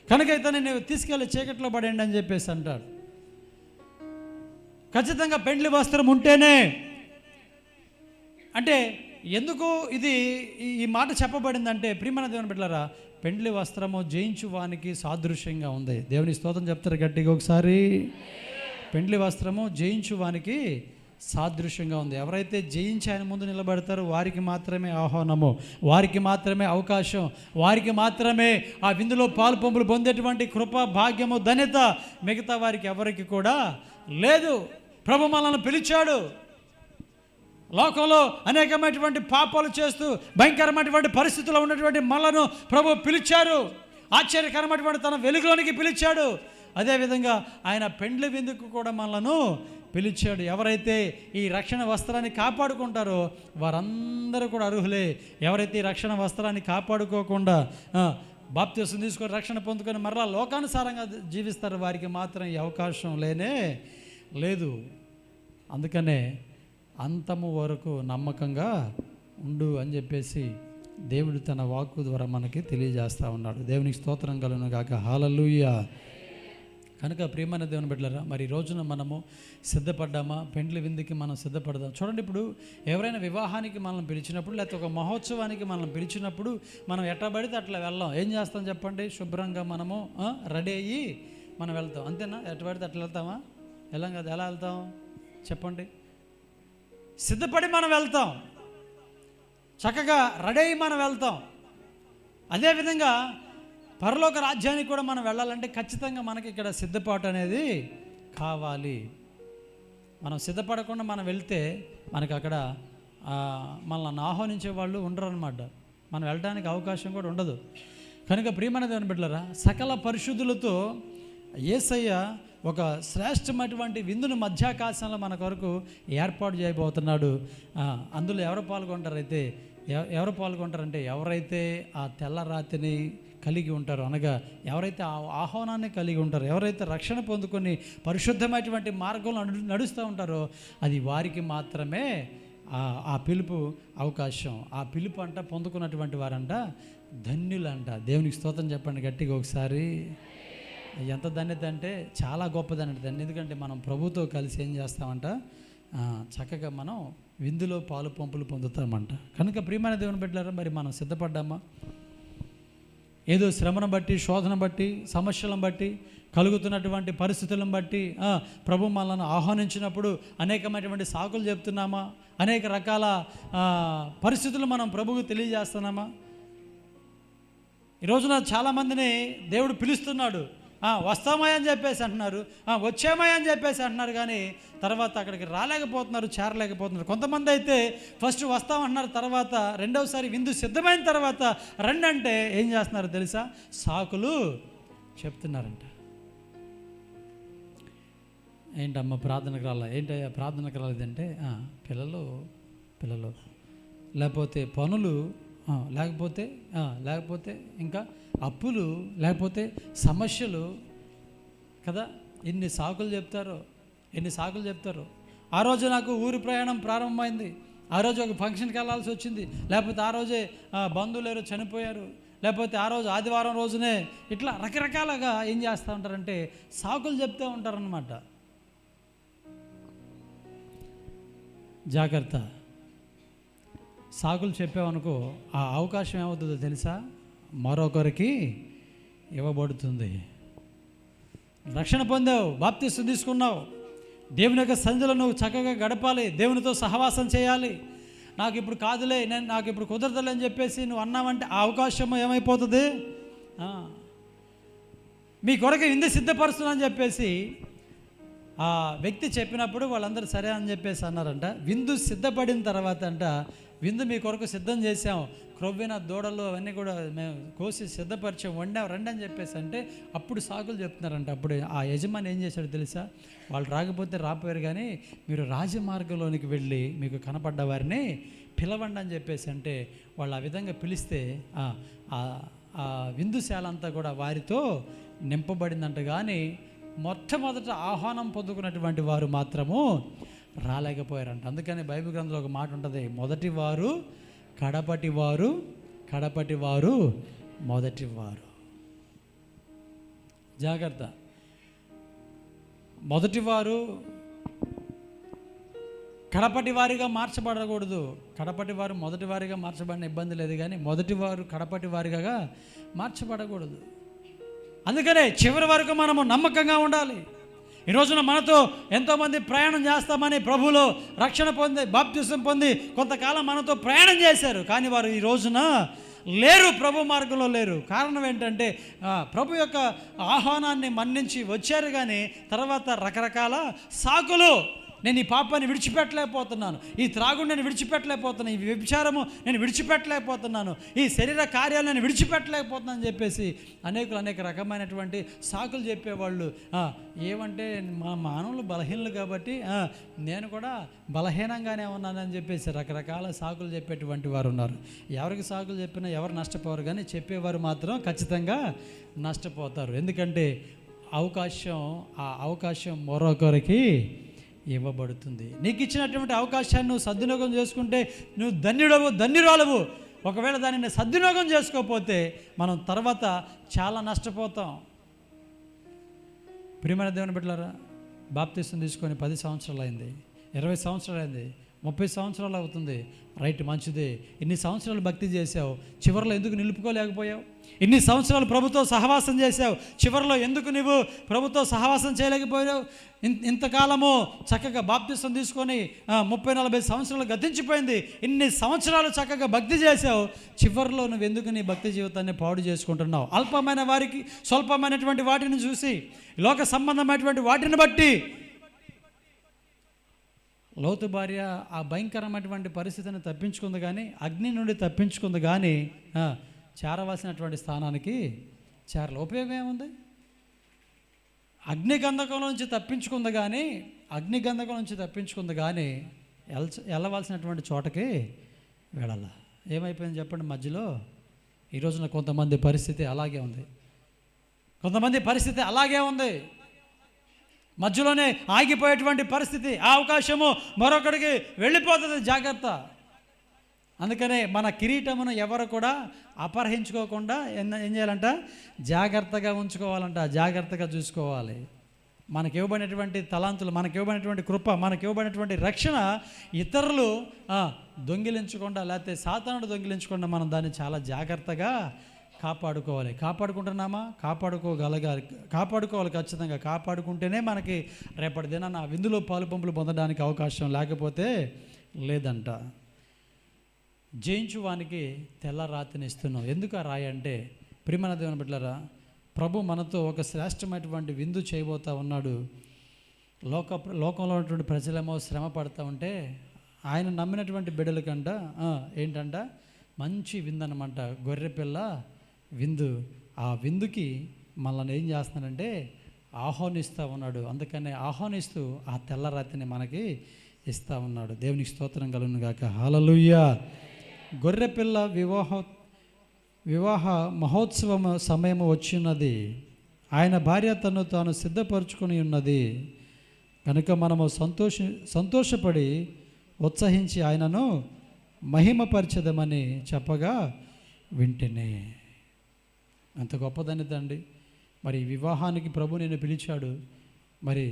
కనుక అయితే నేను తీసుకెళ్ళి చీకట్లో పడేయండి అని చెప్పేసి అంటాడు. ఖచ్చితంగా పెండ్లి వస్త్రం ఉంటేనే అంటే ఎందుకు ఈ మాట చెప్పబడిందంటే, ప్రియమైన దేవుని బిడ్డలారా, పెండ్లి వస్త్రము జయించు వానికి సాదృశ్యంగా ఉంది. దేవుని స్తోత్రం చెప్తారు గట్టిగా ఒకసారి. పెండ్లి వస్త్రము జయించు వానికి సాదృశ్యంగా ఉంది. ఎవరైతే జయించి ఆయన ముందు నిలబడతారో వారికి మాత్రమే ఆహ్వానము, వారికి మాత్రమే అవకాశం, వారికి మాత్రమే ఆ విందులో పాలు పంపులు పొందేటువంటి కృప, భాగ్యము, ధన్యత మిగతా వారికి ఎవరికి కూడా లేదు. ప్రభు మనల్ని పిలిచాడు. లోకంలో అనేకమైనటువంటి పాపాలు చేస్తూ భయంకరమైనటువంటి పరిస్థితుల్లో ఉన్నటువంటి మనలను ప్రభు పిలిచారు. ఆశ్చర్యకరమైనటువంటి తన వెలుగులోనికి పిలిచాడు. అదేవిధంగా ఆయన పెండ్లి విందుకు కూడా మనలను పిలిచాడు. ఎవరైతే ఈ రక్షణ వస్త్రాన్ని కాపాడుకుంటారో వారందరూ కూడా అర్హులే. ఎవరైతే ఈ రక్షణ వస్త్రాన్ని కాపాడుకోకుండా బాప్తిసం తీసుకొని రక్షణ పొందుకొని మరలా లోకానుసారంగా జీవిస్తారు, వారికి మాత్రం ఈ అవకాశం లేనే లేదు. అందుకనే అంతము వరకు నమ్మకంగా ఉండు అని చెప్పేసి దేవుడు తన వాక్కు ద్వారా మనకి తెలియజేస్తూ ఉన్నాడు. దేవునికి స్తోత్రం కలుగును గాక. హల్లెలూయా. కనుక ప్రియమైన దేవుని బిడ్డలారా, మరి ఈ రోజున మనము సిద్ధపడ్డామా? పెండ్లి విందుకి మనం సిద్ధపడదాం. చూడండి, ఇప్పుడు ఎవరైనా వివాహానికి మనల్ని పిలిచినప్పుడు లేకపోతే ఒక మహోత్సవానికి మనల్ని పిలిచినప్పుడు మనం ఎట్లా పడితే అట్లా వెళ్ళాం. ఏం చేస్తాం చెప్పండి? శుభ్రంగా మనము రెడీ అయ్యి మనం వెళ్తాం. అంతేనా? ఎట్లా పడితే అట్లా వెళ్తామా? వెళ్ళాం కదా. ఎలా వెళ్తాం చెప్పండి? సిద్ధపడి మనం వెళ్తాం, చక్కగా రెడీ అయ్యి మనం వెళ్తాం. అదేవిధంగా పరలోక రాజ్యానికి కూడా మనం వెళ్ళాలంటే ఖచ్చితంగా మనకి ఇక్కడ సిద్ధపాటు అనేది కావాలి. మనం సిద్ధపడకుండా మనం వెళ్తే మనకి అక్కడ మనల్ని ఆహ్వానించే వాళ్ళు ఉండరు అనమాట. మనం వెళ్ళడానికి అవకాశం కూడా ఉండదు. కనుక ప్రియమైన దేవుని బిడ్డలారా, సకల పరిశుద్ధులతో యేసయ్య ఒక శ్రేష్టమైనటువంటి విందును మధ్యాకాశంలో మన కొరకు ఏర్పాటు చేయబోతున్నాడు. అందులో ఎవరు పాల్గొంటారైతే ఎవరు పాల్గొంటారంటే ఎవరైతే ఆ తెల్ల రాతిని కలిగి ఉంటారో, అనగా ఎవరైతే ఆ ఆహ్వానాన్ని కలిగి ఉంటారో, ఎవరైతే రక్షణ పొందుకొని పరిశుద్ధమైనటువంటి మార్గంలో నడుస్తూ ఉంటారో అది వారికి మాత్రమే ఆ పిలుపు అవకాశం. ఆ పిలుపు అంట పొందుకున్నటువంటి వారంట ధన్యులంట. దేవునికి స్తోత్రం చెప్పండి గట్టిగా ఒకసారి. ఎంత ధన్యత అంటే చాలా గొప్ప ధన్యత. ఎందుకంటే మనం ప్రభుతో కలిసి ఏం చేస్తామంట, చక్కగా మనం విందులో పాలు పంపులు పొందుతామంట. కనుక ప్రియమైన దేవుని బిడ్డలారా, మరి మనం సిద్ధపడ్డామా? ఏదో శ్రమను బట్టి, శోధన బట్టి, సమస్యలను బట్టి, కలుగుతున్నటువంటి పరిస్థితులను బట్టి ప్రభు మనల్ని ఆహ్వానించినప్పుడు అనేకమైనటువంటి సాకులు చెప్తున్నామా? అనేక రకాల పరిస్థితులు మనం ప్రభువుకు తెలియజేస్తున్నామా? ఈ రోజున చాలామందిని దేవుడు పిలుస్తున్నాడు, వస్తామా అని చెప్పేసి అంటున్నారు, వచ్చామా అని చెప్పేసి అంటున్నారు, కానీ తర్వాత అక్కడికి రాలేకపోతున్నారు, చేరలేకపోతున్నారు. కొంతమంది అయితే ఫస్ట్ వస్తామంటున్నారు, తర్వాత రెండవసారి విందు సిద్ధమైన తర్వాత రండి అంటే ఏం చేస్తున్నారు తెలుసా? సాకులు చెప్తున్నారంట. ఏంటమ్మా ప్రార్థనకు రాలా? ఏంటయ్యా ప్రార్థనకు రాలేదంటే పిల్లలు లేకపోతే పనులు, లేకపోతే ఇంకా అప్పులు, లేకపోతే సమస్యలు కదా. ఎన్ని సాకులు చెప్తారో. ఆ రోజు నాకు ఊరి ప్రయాణం ప్రారంభమైంది, ఆ రోజు ఒక ఫంక్షన్కి వెళ్ళాల్సి వచ్చింది, లేకపోతే ఆ రోజే బంధువులు ఎవరో చనిపోయారు, లేకపోతే ఆ రోజు ఆదివారం రోజునే, ఇట్లా రకరకాలుగా ఏం చేస్తూ ఉంటారంటే సాకులు చెప్తూ ఉంటారనమాట. జాగ్రత్త. సాకులు చెప్పావనుకో, ఆ అవకాశం ఏమవుతుందో తెలుసా? మరొకరికి ఇవ్వబడుతుంది. రక్షణ పొందావు, బాప్తిస్మం తీసుకున్నావు, దేవుని యొక్క సన్నిధిలో నువ్వు చక్కగా గడపాలి, దేవునితో సహవాసం చేయాలి. నాకు ఇప్పుడు కాదులే, నాకు ఇప్పుడు కుదరదులే అని చెప్పేసి నువ్వు అన్నావంటే ఆ అవకాశం ఏమైపోతుంది? మీ కొరకు ఇంది సిద్ధపరుస్తుందని చెప్పేసి ఆ వ్యక్తి చెప్పినప్పుడు వాళ్ళందరూ సరే అని చెప్పేసి అన్నారంట. విందు సిద్ధపడిన తర్వాత అంట, విందు మీ కొరకు సిద్ధం చేసాం, క్రొవ్విన దూడలు అవన్నీ కూడా మేము కోసి సిద్ధపరిచాం, వండాం, రండి అని చెప్పేసి అంటే అప్పుడు సాకులు చెప్తున్నారంట. అప్పుడు ఆ యజమాని ఏం చేశాడు తెలుసా? వాళ్ళు రాకపోతే రాపోయారు, కానీ మీరు రాజమార్గంలోనికి వెళ్ళి మీకు కనపడ్డ వారిని పిలవండి అని చెప్పేసి అంటే వాళ్ళు ఆ విధంగా పిలిస్తే ఆ విందుశాల అంతా కూడా వారితో నింపబడిందంట. కానీ మొట్టమొదట ఆహ్వానం పొందుకున్నటువంటి వారు మాత్రము రాలేకపోయారంట. అందుకని బైబిల్ గ్రంథంలో ఒక మాట ఉంటుంది, మొదటివారు కడపటివారు, కడపటివారు మొదటివారు. జాగ్రత్త. మొదటివారు కడపటి వారిగా మార్చబడకూడదు. కడపటి వారు మొదటి వారిగా మార్చబడిన ఇబ్బంది లేదు, కానీ మొదటివారు కడపటి వారిగా మార్చబడకూడదు. అందుకనే చివరి వరకు మనము నమ్మకంగా ఉండాలి. ఈ రోజున మనతో ఎంతోమంది ప్రయాణం చేస్తామని ప్రభువులో రక్షణ పొంది బాప్తిసం పొంది కొంతకాలం మనతో ప్రయాణం చేశారు, కానీ వారు ఈ రోజున లేరు, ప్రభు మార్గంలో లేరు. కారణం ఏంటంటే ప్రభు యొక్క ఆహ్వానాన్ని మన్నించి వచ్చారు, కానీ తర్వాత రకరకాల సాకులు, నేను ఈ పాపాన్ని విడిచిపెట్టలేకపోతున్నాను, ఈ త్రాగుడు నేను విడిచిపెట్టలేకపోతున్నాను, ఈ వ్యభిచారము నేను విడిచిపెట్టలేకపోతున్నాను, ఈ శరీర కార్యాలు నేను విడిచిపెట్టలేకపోతున్నాను అని చెప్పేసి అనేక రకమైనటువంటి సాకులు చెప్పేవాళ్ళు. ఏమంటే మా మానవులు బలహీనలు కాబట్టి నేను కూడా బలహీనంగానే ఉన్నానని చెప్పేసి రకరకాల సాకులు చెప్పేటువంటి వారు ఉన్నారు. ఎవరికి సాకులు చెప్పినా ఎవరు నష్టపోరు, కానీ చెప్పేవారు మాత్రం ఖచ్చితంగా నష్టపోతారు. ఎందుకంటే ఆ అవకాశం మరొకరికి ఇవ్వబడుతుంది. నీకు ఇచ్చినటువంటి అవకాశాన్ని నువ్వు సద్వినియోగం చేసుకుంటే నువ్వు ధన్యురాలవు. ఒకవేళ దానిని సద్వినియోగం చేసుకోకపోతే మనం తర్వాత చాలా నష్టపోతాం. ప్రియమైన దేవుని బిడ్డలారా, బాప్తిసం తీసుకొని 10 సంవత్సరాలు అయింది, 20 సంవత్సరాలు అయింది, 30 సంవత్సరాలు అవుతుంది. రైట్, మంచిదే. ఇన్ని సంవత్సరాలు భక్తి చేసావు, చివరిలో ఎందుకు నిలుపుకోలేకపోయావు? ఇన్ని సంవత్సరాలు ప్రభుతో సహవాసం చేసావు, చివరిలో ఎందుకు నువ్వు ప్రభుతో సహవాసం చేయలేకపోయావు? ఇంతకాలము చక్కగా బాప్తిసం తీసుకొని 30-40 సంవత్సరాలు గతించిపోయింది. ఇన్ని సంవత్సరాలు చక్కగా భక్తి చేసావు, చివరిలో నువ్వు ఎందుకు నీ భక్తి జీవితాన్ని పాడు చేసుకుంటున్నావు? అల్పమైన వారికి స్వల్పమైనటువంటి వాటిని చూసి, లోక సంబంధమైనటువంటి వాటిని బట్టి లోతు భార్య ఆ భయంకరమైనటువంటి పరిస్థితిని తప్పించుకుంది, కానీ అగ్ని నుండి తప్పించుకుంది, కానీ చేరవలసినటువంటి స్థానానికి చేరలే. ఉపయోగం ఏముంది? అగ్నిగంధకం నుంచి తప్పించుకుంది, కానీ వెళ్ళవలసినటువంటి చోటకి వెళ్ళాల. ఏమైపోయింది చెప్పండి? మధ్యలో ఈ రోజున కొంతమంది పరిస్థితి అలాగే ఉంది. మధ్యలోనే ఆగిపోయేటువంటి పరిస్థితి, ఆ అవకాశము మరొకడికి వెళ్ళిపోతుంది. జాగ్రత్త. అందుకనే మన కిరీటమును ఎవరు కూడా అపహరించుకోకుండా ఏం చేయాలంట? జాగ్రత్తగా ఉంచుకోవాలంట, జాగ్రత్తగా చూసుకోవాలి. మనకి ఇవ్వబడినటువంటి తలాంతులు, మనకి ఇవ్వబడినటువంటి కృప, మనకి ఇవ్వబడినటువంటి రక్షణ ఇతరులు దొంగిలించకుండా, లేకపోతే సాతానుడు దొంగిలించకుండా మనం దాన్ని చాలా జాగ్రత్తగా కాపాడుకోవాలి. కాపాడుకుంటున్నామా? కాపాడుకోవాలి ఖచ్చితంగా. కాపాడుకుంటేనే మనకి రేపటి దినాన ఆ విందులో పాలు పంపులు పొందడానికి అవకాశం, లేకపోతే లేదంట. జయించువానికి తెల్ల రాతిని ఇస్తున్నాం. ఎందుకు ఆ రాయి అంటే, ప్రియమైన దేవుని బిడ్డలారా, ప్రభు మనతో ఒక శ్రేష్టమైనటువంటి విందు చేయబోతూ ఉన్నాడు. లోకంలో ఉన్నటువంటి ప్రజలేమో శ్రమ పడుతూ ఉంటే, ఆయన నమ్మినటువంటి బిడ్డలకంట ఏంటంట, మంచి విందు అనమాట, గొర్రెపిల్ల విందు. ఆ విందుకి మనల్ని ఏం చేస్తున్నాడంటే ఆహ్వానిస్తూ ఉన్నాడు. అందుకనే ఆహ్వానిస్తూ ఆ తెల్ల రాతిని మనకి ఇస్తూ ఉన్నాడు. దేవునికి స్తోత్రం కలుగును గాక. హల్లెలూయా. గొర్రెపిల్ల వివాహ మహోత్సవం సమయం వచ్చినది. ఆయన భార్య తను తాను సిద్ధపరచుకొని ఉన్నది కనుక మనము సంతోషపడి ఉత్సహించి ఆయనను మహిమపరచదమని చెప్పగా వింటేనే. అంత గొప్పదనిదండి. మరి ఈ వివాహానికి ప్రభు నేను పిలిచాడు. మరి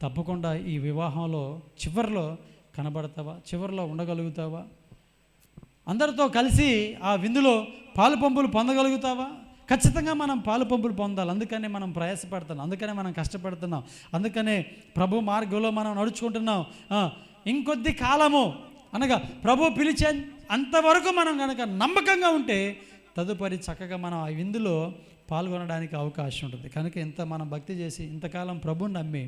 తప్పకుండా ఈ వివాహంలో చివరిలో కనబడతావా? చివరిలో ఉండగలుగుతావా? అందరితో కలిసి ఆ విందులో పాలు పంపులు పొందగలుగుతావా? ఖచ్చితంగా మనం పాలు పంపులు పొందాలి. అందుకనే మనం ప్రయాసపడుతున్నాం, అందుకనే మనం కష్టపడుతున్నాం, అందుకనే ప్రభు మార్గంలో మనం నడుచుకుంటున్నాం. ఇంకొద్ది కాలము అనగా ప్రభు పిలిచే అంతవరకు మనం కనుక నమ్మకంగా ఉంటే తదుపరి చక్కగా మనం ఆ విందులో పాల్గొనడానికి అవకాశం ఉంటుంది. కనుక ఇంత మనం భక్తి చేసి ఇంతకాలం ప్రభుని నమ్మి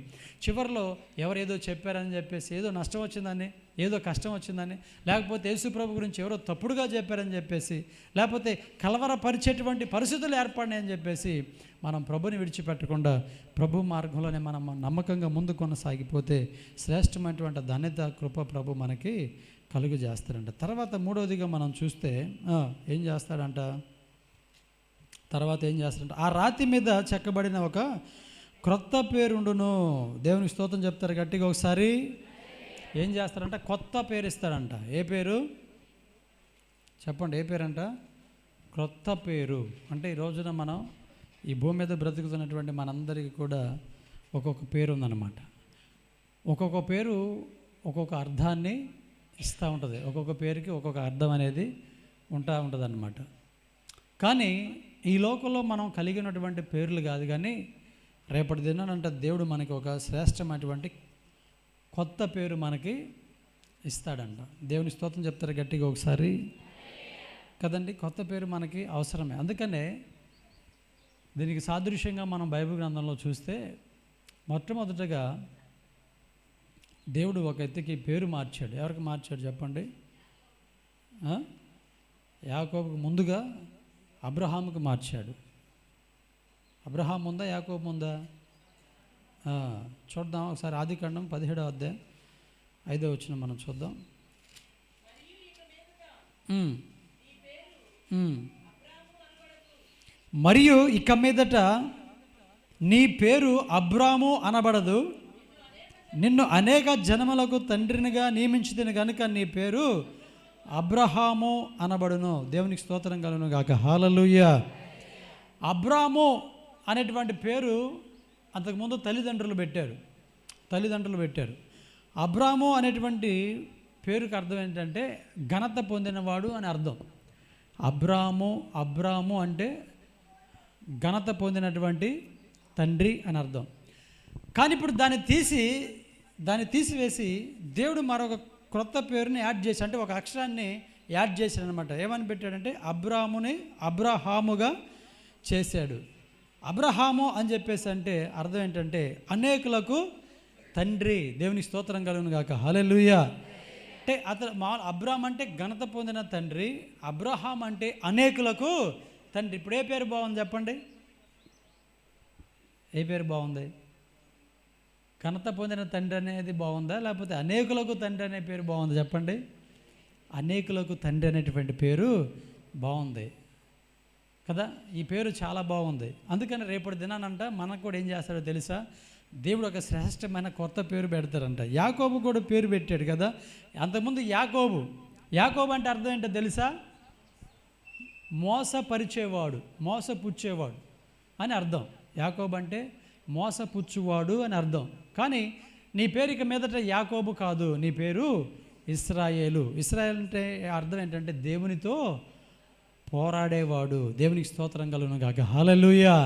చివరిలో ఎవరేదో చెప్పారని చెప్పేసి ఏదో నష్టం వచ్చిందని, ఏదో కష్టం వచ్చిందని, లేకపోతే యేసు ప్రభు గురించి ఎవరో తప్పుడుగా చెప్పారని చెప్పేసి, లేకపోతే కలవరపరిచేటువంటి పరిస్థితులు ఏర్పడినాయని చెప్పేసి మనం ప్రభుని విడిచిపెట్టకుండా ప్రభు మార్గంలోనే మనం నమ్మకంగా ముందు కొనసాగిపోతే శ్రేష్టమైనటువంటి ధన్యత కృప ప్రభు మనకి కలుగు చేస్తాడంట. తర్వాత మూడవదిగా మనం చూస్తే ఏం చేస్తాడంట, ఆ రాతి మీద చెక్కబడిన ఒక క్రొత్త పేరుండును. దేవునికి స్తోత్రం చెప్తారు గట్టిగా ఒకసారి. ఏం చేస్తారంట? కొత్త పేరు ఇస్తాడంట. ఏ పేరు చెప్పండి? ఏ పేరంట? క్రొత్త పేరు. అంటే ఈ రోజున మనం ఈ భూమి మీద బ్రతుకుతున్నటువంటి మనందరికీ కూడా ఒక్కొక్క పేరు ఉందన్నమాట. ఒక్కొక్క పేరు ఒక్కొక్క అర్థాన్ని ఇస్తూ ఉంటుంది. ఒక్కొక్క పేరుకి ఒక్కొక్క అర్థం అనేది ఉంటుంది అన్నమాట. కానీ ఈ లోకంలో మనం కలిగినటువంటి పేర్లు కాదు, కానీ రేపటి దినానంటే దేవుడు మనకి ఒక శ్రేష్టమైనటువంటి కొత్త పేరు మనకి ఇస్తాడంట. దేవుని స్తోత్రం చెప్తారు గట్టిగా ఒకసారి కదండి. కొత్త పేరు మనకి అవసరమే. అందుకనే దీనికి సాదృశ్యంగా మనం బైబిల్ గ్రంథంలో చూస్తే మొట్టమొదటగా దేవుడు ఒక ఎత్తుకి పేరు మార్చాడు. ఎవరికి మార్చాడు చెప్పండి? యాకోబుకు ముందుగా అబ్రహాముకు మార్చాడు. అబ్రహాం ఉందా, యాకోబు ఉందా? చూద్దాం ఒకసారి. ఆదికాండం 17వ అధ్యాయం 5వ వచనం మనం చూద్దాం. మరియు ఇక మీదట నీ పేరు అబ్రాము అనబడదు, నిన్ను అనేక జనములకు తండ్రినిగా నియమించుదిని కనుక నీ పేరు అబ్రహాము అనబడును. దేవునికి స్తోత్రం కలుగును గాక. హల్లెలూయా. అబ్రాము అనేటువంటి పేరు అంతకుముందు తల్లిదండ్రులు పెట్టారు. అబ్రాము అనేటువంటి పేరుకి అర్థం ఏంటంటే ఘనత పొందినవాడు అని అర్థం. అబ్రాము అంటే ఘనత పొందినటువంటి తండ్రి అని అర్థం. కానీ ఇప్పుడు దాన్ని తీసివేసి దేవుడు మరొక క్రొత్త పేరుని యాడ్ చేసి, అంటే ఒక అక్షరాన్ని యాడ్ చేశాడు అనమాట. ఏమని పెట్టాడంటే అబ్రాముని అబ్రహాముగా చేశాడు. అబ్రహాము అని చెప్పేసి అంటే అర్థం ఏంటంటే అనేకులకు తండ్రి. దేవునికి స్తోత్రం కలుగును గాక. హల్లెలూయా. అంటే అబ్రామ్ అంటే ఘనత పొందిన తండ్రి, అబ్రహాం అంటే అనేకులకు తండ్రి. ఇప్పుడు ఏ పేరు బాగుంది చెప్పండి? ఏ పేరు బాగుంది? ఘనత పొందిన తండ్రి అనేది బాగుందా, లేకపోతే అనేకులకు తండ్రి అనే పేరు బాగుంది చెప్పండి? అనేకులకు తండ్రి అనేటువంటి పేరు బాగుంది కదా. ఈ పేరు చాలా బాగుంది. అందుకని రేపటి దినానంట మనకు కూడా ఏం చేస్తాడో తెలుసా? దేవుడు ఒక శ్రేష్టమైన కొత్త పేరు పెడతారంట. యాకోబు కూడా పేరు పెట్టాడు కదా. అంతకుముందు యాకోబు అంటే అర్థం ఏంటో తెలుసా? మోసపుచ్చేవాడు అని అర్థం. యాకోబు అంటే మోసపుచ్చువాడు అని అర్థం. కానీ నీ పేరు ఇక మీదట యాకోబు కాదు, నీ పేరు ఇశ్రాయేలు. ఇశ్రాయేలు అంటే అర్థం ఏంటంటే దేవునితో పోరాడేవాడు. దేవునికి స్తోత్రం కలుగును గాక. హల్లెలూయా.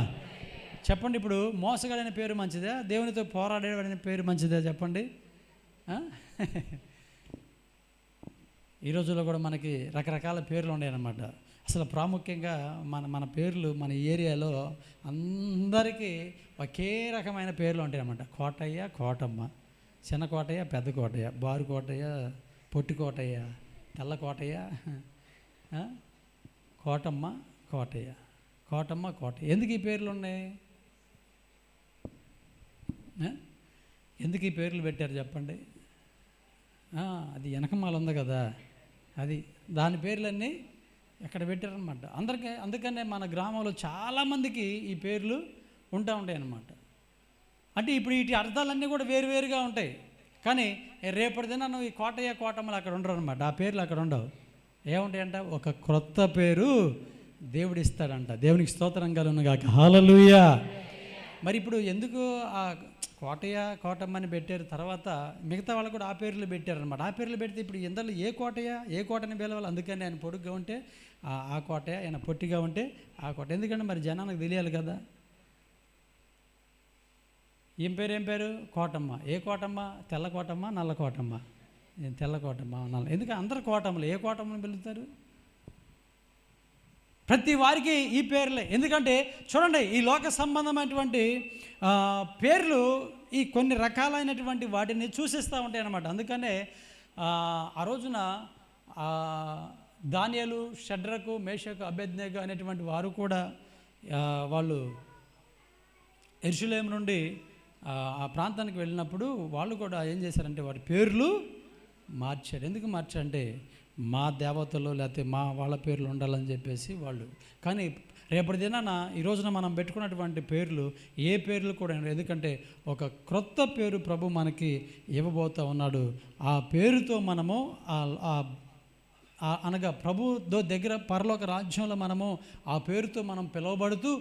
చెప్పండి, ఇప్పుడు మోసగాడైన పేరు మంచిదా, దేవునితో పోరాడేవాడైన పేరు మంచిదా? చెప్పండి. ఈ రోజుల్లో కూడా మనకి రకరకాల పేర్లు ఉన్నాయన్నమాట. అసలు ప్రాముఖ్యంగా మన పేర్లు మన ఏరియాలో అందరికీ ఒకే రకమైన పేర్లు ఉంటాయి అన్నమాట. కోటయ్య, కోటమ్మ, చిన్న కోటయ్య, పెద్ద కోటయ్య, బారు కోటయ్య, పొట్టి కోటయ్య, తెల్ల కోటయ్య, కోటమ్మ, కోటయ్య, కోటమ్మ, కోటయ్య. ఎందుకు ఈ పేర్లు ఉన్నాయి? ఎందుకు ఈ పేర్లు పెట్టారు చెప్పండి? అది వెనకమాల ఉంది కదా, అది దాని పేర్లన్నీ ఎక్కడ పెట్టారనమాట. అందుకనే మన గ్రామంలో చాలామందికి ఈ పేర్లు ఉంటాయి అన్నమాట. అంటే ఇప్పుడు వీటి అర్థాలన్నీ కూడా వేరువేరుగా ఉంటాయి. కానీ రేపటి దిన నువ్వు ఈ కోటయ్య, కోటమ్మలు అక్కడ ఉండరు అనమాట. ఆ పేర్లు అక్కడ ఉండవు. ఏముంటాయంట? ఒక క్రొత్త పేరు దేవుడు ఇస్తాడంట. దేవునికి స్తోత్రం కలుగును గాక. హల్లెలూయా. మరి ఇప్పుడు ఎందుకు ఆ కోటయ్య, కోటమ్మని పెట్టారు? తర్వాత మిగతా వాళ్ళు కూడా ఆ పేర్లు పెట్టారనమాట. ఆ పేర్లు పెడితే ఇప్పుడు ఇందులో ఏ కోటయ్య, ఏ కోటని పిలవాలి? అందుకని ఆయన పొడుగ్గా ఉంటే ఆ కోటయ్య, ఆయన పొట్టిగా ఉంటే ఆ కోట. ఎందుకంటే మరి జనానికి తెలియాలి కదా. ఏం పేరు? కోటమ్మ. ఏ కోటమ్మ? తెల్ల కోటమ్మ, నల్ల కోటమ్మ? తెల్ల కోటమ్మ, నల్ల. ఎందుకంటే అందరు కోటమ్మలు. ఏ కోటమ్మని పిలుస్తారు? ప్రతి వారికి ఈ పేర్లే. ఎందుకంటే చూడండి, ఈ లోక సంబంధమైనటువంటి పేర్లు ఈ కొన్ని రకాలైనటువంటి వాటిని సూచిస్తూ ఉంటాయి అన్నమాట. అందుకనే ఆ రోజున దానియేలు, షడ్రకు, మేషకు, అబేద్నెగో అనేటువంటి వారు కూడా వాళ్ళు యెరూషలేము నుండి ఆ ప్రాంతానికి వెళ్ళినప్పుడు వాళ్ళు కూడా ఏం చేశారంటే వారి పేర్లు మార్చారు. ఎందుకు మార్చారంటే మా దేవతలు లేకపోతే మా వాళ్ళ పేర్లు ఉండాలని చెప్పేసి వాళ్ళు. కానీ రేపటి దినాన ఈ రోజున మనం పెట్టుకున్నటువంటి పేర్లు ఏ పేర్లు కూడా, ఎందుకంటే ఒక క్రొత్త పేరు ప్రభు మనకి ఇవ్వబోతూ ఉన్నాడు. ఆ పేరుతో మనము అనగా ప్రభు దగ్గర పరలోక రాజ్యంలో మనము ఆ పేరుతో మనం పిలువబడుతూ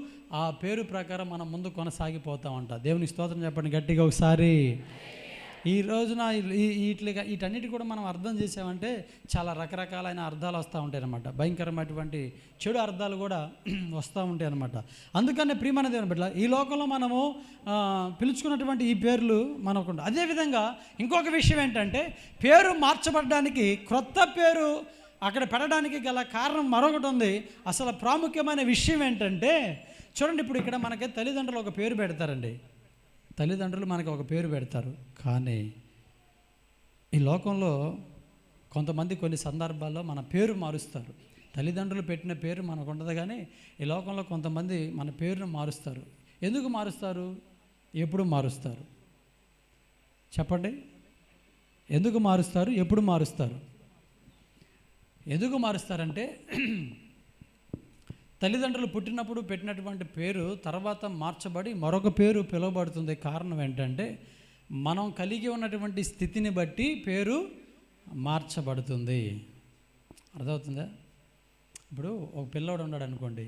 ఆ పేరు ప్రకారం మనం ముందు కొనసాగిపోతామంట. దేవుని స్తోత్రం చెప్పండి గట్టిగా ఒకసారి. ఈ రోజున వీటన్నిటి కూడా మనం అర్థం చేసామంటే చాలా రకరకాలైన అర్థాలు వస్తూ ఉంటాయి అన్నమాట. భయంకరమైనటువంటి చెడు అర్థాలు కూడా వస్తూ ఉంటాయి అన్నమాట. అందుకనే ప్రియమైన దేవుని బిడ్డలారా, ఈ లోకంలో మనము పిలుచుకున్నటువంటి ఈ పేర్లు మనకు. అదేవిధంగా ఇంకొక విషయం ఏంటంటే, పేరు మార్చబడడానికి, క్రొత్త పేరు అక్కడ పెట్టడానికి గల కారణం మరొకటి ఉంది. అసలు ప్రాముఖ్యమైన విషయం ఏంటంటే చూడండి, ఇప్పుడు ఇక్కడ మనకి తల్లిదండ్రులు ఒక పేరు పెడతారండి. తల్లిదండ్రులు మనకు ఒక పేరు పెడతారు. కానీ ఈ లోకంలో కొంతమంది కొన్ని సందర్భాల్లో మన పేరు మారుస్తారు. తల్లిదండ్రులు పెట్టిన పేరు మనకు ఉండదు, కానీ ఈ లోకంలో కొంతమంది మన పేరును మారుస్తారు. ఎందుకు మారుస్తారు? ఎప్పుడు మారుస్తారు? చెప్పండి. ఎందుకు మారుస్తారు? ఎప్పుడు మారుస్తారు? ఎందుకు మారుస్తారంటే తల్లిదండ్రులు పుట్టినప్పుడు పెట్టినటువంటి పేరు తర్వాత మార్చబడి మరొక పేరు పిలువబడుతుంది. కారణం ఏంటంటే మనం కలిగి ఉన్నటువంటి స్థితిని బట్టి పేరు మార్చబడుతుంది. అర్థమవుతుందా? ఇప్పుడు ఒక పిల్లోడు ఉన్నాడు అనుకోండి,